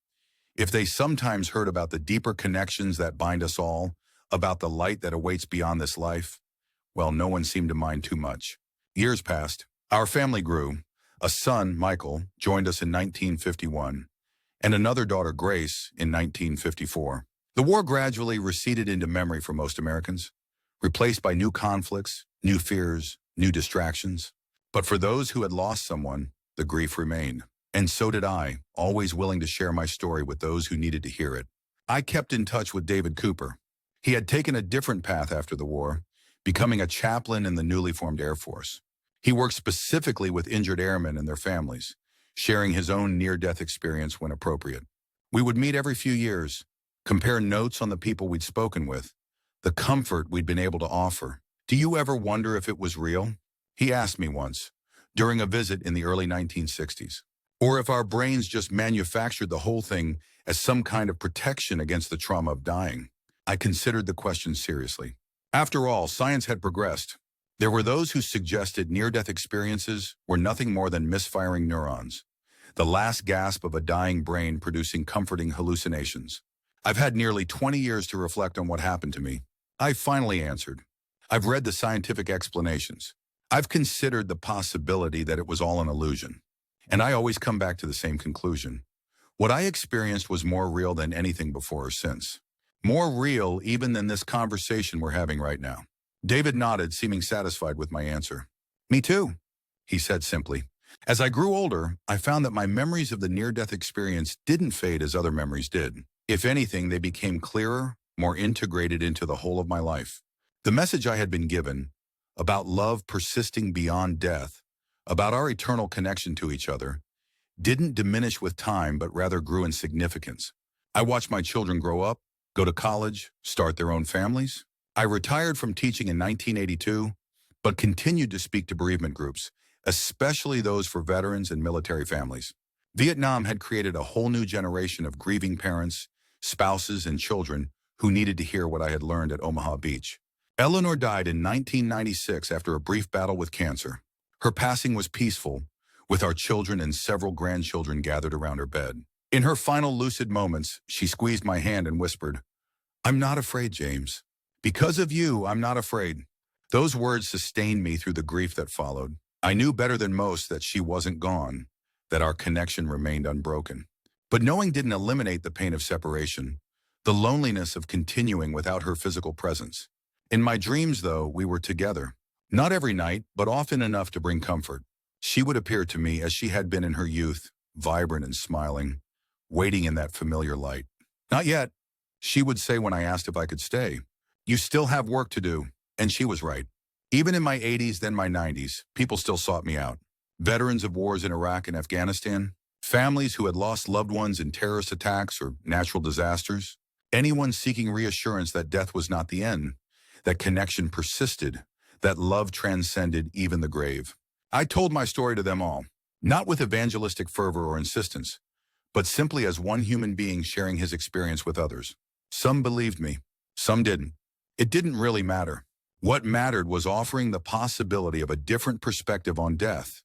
if they sometimes heard about the deeper connections that bind us all, about the light that awaits beyond this life, well, no one seemed to mind too much. Years passed. Our family grew. A son, Michael, joined us in 1951, and another daughter, Grace, in 1954. The war gradually receded into memory for most Americans, replaced by new conflicts, new fears, new distractions. But for those who had lost someone, the grief remained. And so did I, always willing to share my story with those who needed to hear it. I kept in touch with David Cooper. He had taken a different path after the war, becoming a chaplain in the newly formed Air Force. He worked specifically with injured airmen and their families, sharing his own near-death experience when appropriate. We would meet every few years, compare notes on the people we'd spoken with, the comfort we'd been able to offer. "Do you ever wonder if it was real?" he asked me once, during a visit in the early 1960s. Or if our brains just manufactured the whole thing as some kind of protection against the trauma of dying. I considered the question seriously. After all, science had progressed. There were those who suggested near-death experiences were nothing more than misfiring neurons, the last gasp of a dying brain producing comforting hallucinations. I've had nearly 20 years to reflect on what happened to me. I finally answered. I've read the scientific explanations. I've considered the possibility that it was all an illusion. And I always come back to the same conclusion. What I experienced was more real than anything before or since. More real even than this conversation we're having right now. David nodded, seeming satisfied with my answer. "Me too," he said simply. As I grew older, I found that my memories of the near-death experience didn't fade as other memories did. If anything, they became clearer, more integrated into the whole of my life. The message I had been given, about love persisting beyond death, about our eternal connection to each other, didn't diminish with time, but rather grew in significance. I watched my children grow up, go to college, start their own families. I retired from teaching in 1982, but continued to speak to bereavement groups, especially those for veterans and military families. Vietnam had created a whole new generation of grieving parents, spouses, and children who needed to hear what I had learned at Omaha Beach. Eleanor died in 1996 after a brief battle with cancer. Her passing was peaceful, with our children and several grandchildren gathered around her bed. In her final lucid moments, she squeezed my hand and whispered, "I'm not afraid, James. Because of you, I'm not afraid." Those words sustained me through the grief that followed. I knew better than most that she wasn't gone, that our connection remained unbroken. But knowing didn't eliminate the pain of separation, the loneliness of continuing without her physical presence. In my dreams, though, we were together. Not every night, but often enough to bring comfort. She would appear to me as she had been in her youth, vibrant and smiling, waiting in that familiar light. "Not yet," she would say when I asked if I could stay. "You still have work to do." And she was right. Even in my 80s, then my 90s, people still sought me out. Veterans of wars in Iraq and Afghanistan, families who had lost loved ones in terrorist attacks or natural disasters, anyone seeking reassurance that death was not the end, that connection persisted, that love transcended even the grave. I told my story to them all, not with evangelistic fervor or insistence, but simply as one human being sharing his experience with others. Some believed me, some didn't. It didn't really matter. What mattered was offering the possibility of a different perspective on death,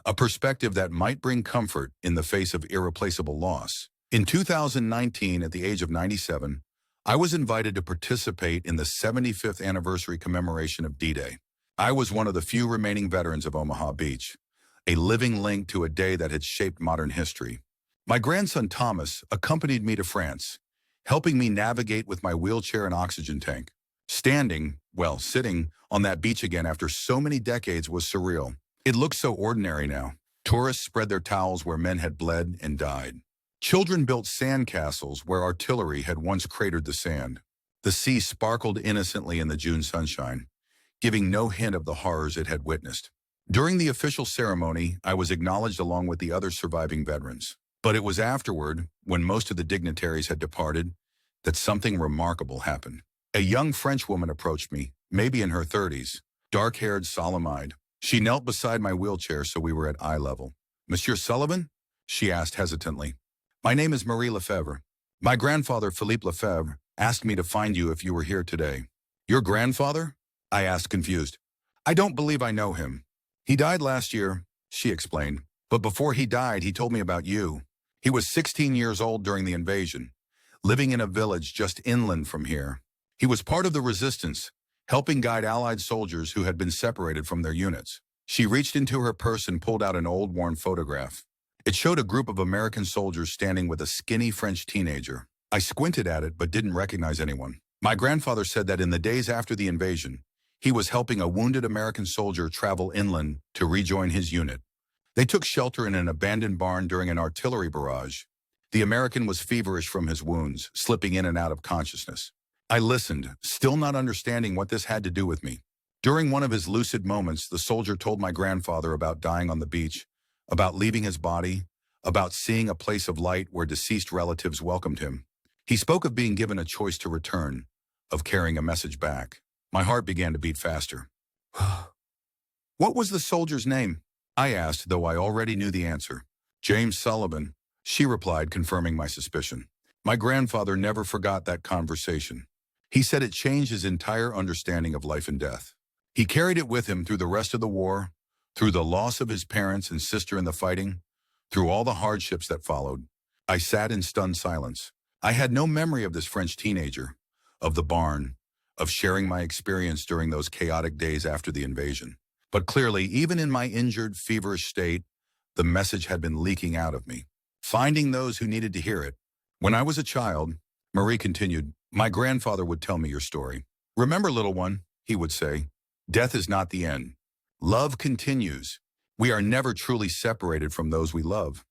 a perspective that might bring comfort in the face of irreplaceable loss. In 2019, at the age of 97, I was invited to participate in the 75th anniversary commemoration of D-Day. I was one of the few remaining veterans of Omaha Beach, a living link to a day that had shaped modern history. My grandson Thomas accompanied me to France, helping me navigate with my wheelchair and oxygen tank. Sitting on that beach again after so many decades was surreal. It looked so ordinary now. Tourists spread their towels where men had bled and died. Children built sand castles where artillery had once cratered the sand. The sea sparkled innocently in the June sunshine, giving no hint of the horrors it had witnessed. During the official ceremony, I was acknowledged along with the other surviving veterans. But it was afterward, when most of the dignitaries had departed, that something remarkable happened. A young French woman approached me, maybe in her 30s, dark-haired, solemn-eyed. She knelt beside my wheelchair so we were at eye level. "Monsieur Sullivan?" she asked hesitantly. "My name is Marie Lefebvre. My grandfather, Philippe Lefebvre, asked me to find you if you were here today." "Your grandfather?" I asked, confused. "I don't believe I know him. He died last year," she explained. "But before he died, he told me about you. He was 16 years old during the invasion, living in a village just inland from here. He was part of the resistance, helping guide Allied soldiers who had been separated from their units." She reached into her purse and pulled out an old, worn photograph. It showed a group of American soldiers standing with a skinny French teenager. I squinted at it but didn't recognize anyone. My grandfather said that in the days after the invasion, he was helping a wounded American soldier travel inland to rejoin his unit. They took shelter in an abandoned barn during an artillery barrage. The American was feverish from his wounds, slipping in and out of consciousness. I listened, still not understanding what this had to do with me. During one of his lucid moments, the soldier told my grandfather about dying on the beach, about leaving his body, about seeing a place of light where deceased relatives welcomed him. He spoke of being given a choice to return, of carrying a message back. My heart began to beat faster. "What was the soldier's name?" I asked, though I already knew the answer. "James Sullivan," she replied, confirming my suspicion. My grandfather never forgot that conversation. He said it changed his entire understanding of life and death. He carried it with him through the rest of the war, through the loss of his parents and sister in the fighting, through all the hardships that followed. I sat in stunned silence. I had no memory of this French teenager, of the barn, of sharing my experience during those chaotic days after the invasion. But clearly, even in my injured, feverish state, the message had been leaking out of me, finding those who needed to hear it. "When I was a child," Marie continued, "my grandfather would tell me your story. 'Remember, little one,' he would say, 'death is not the end. Love continues. We are never truly separated from those we love.'"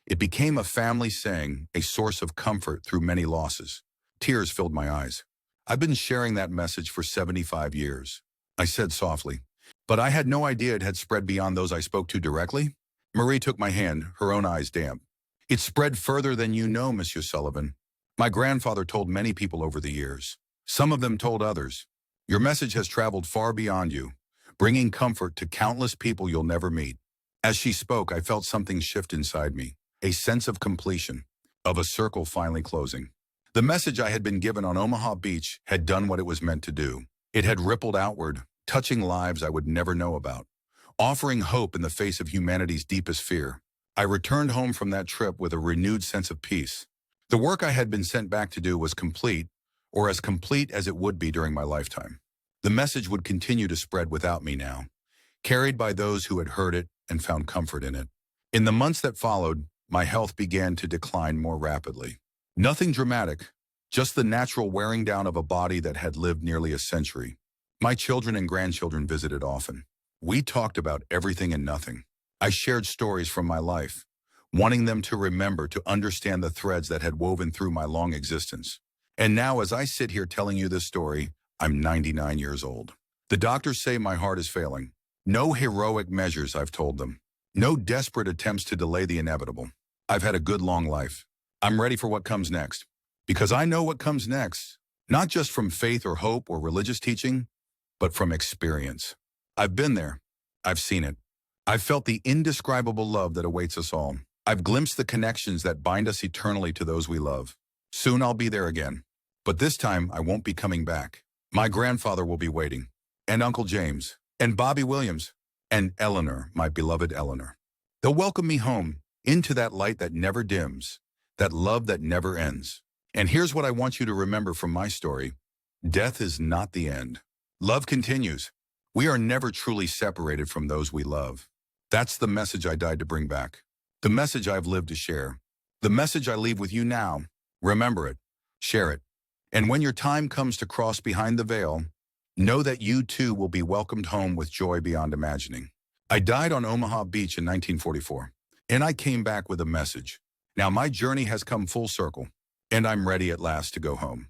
It became a family saying, a source of comfort through many losses. Tears filled my eyes. "I've been sharing that message for 75 years," I said softly. "But I had no idea it had spread beyond those I spoke to directly." Marie took my hand, her own eyes damp. "It spread further than you know, Monsieur Sullivan. My grandfather told many people over the years. Some of them told others. Your message has traveled far beyond you, bringing comfort to countless people you'll never meet." As she spoke, I felt something shift inside me, a sense of completion, of a circle finally closing. The message I had been given on Omaha Beach had done what it was meant to do. It had rippled outward, touching lives I would never know about, offering hope in the face of humanity's deepest fear. I returned home from that trip with a renewed sense of peace. The work I had been sent back to do was complete, or as complete as it would be during my lifetime. The message would continue to spread without me now, carried by those who had heard it and found comfort in it. In the months that followed, my health began to decline more rapidly. Nothing dramatic, just the natural wearing down of a body that had lived nearly a century. My children and grandchildren visited often. We talked about everything and nothing. I shared stories from my life, wanting them to remember, to understand the threads that had woven through my long existence. And now, as I sit here telling you this story, I'm 99 years old. The doctors say my heart is failing. No heroic measures, I've told them. No desperate attempts to delay the inevitable. I've had a good long life. I'm ready for what comes next. Because I know what comes next, not just from faith or hope or religious teaching, but from experience. I've been there. I've seen it. I've felt the indescribable love that awaits us all. I've glimpsed the connections that bind us eternally to those we love. Soon I'll be there again. But this time I won't be coming back. My grandfather will be waiting. And Uncle James. And Bobby Williams. And Eleanor, my beloved Eleanor. They'll welcome me home, into that light that never dims, that love that never ends. And here's what I want you to remember from my story. Death is not the end. Love continues. We are never truly separated from those we love. That's the message I died to bring back. The message I've lived to share. The message I leave with you now. Remember it. Share it. And when your time comes to cross behind the veil, know that you too will be welcomed home with joy beyond imagining. I died on Omaha Beach in 1944, and I came back with a message. Now my journey has come full circle, and I'm ready at last to go home.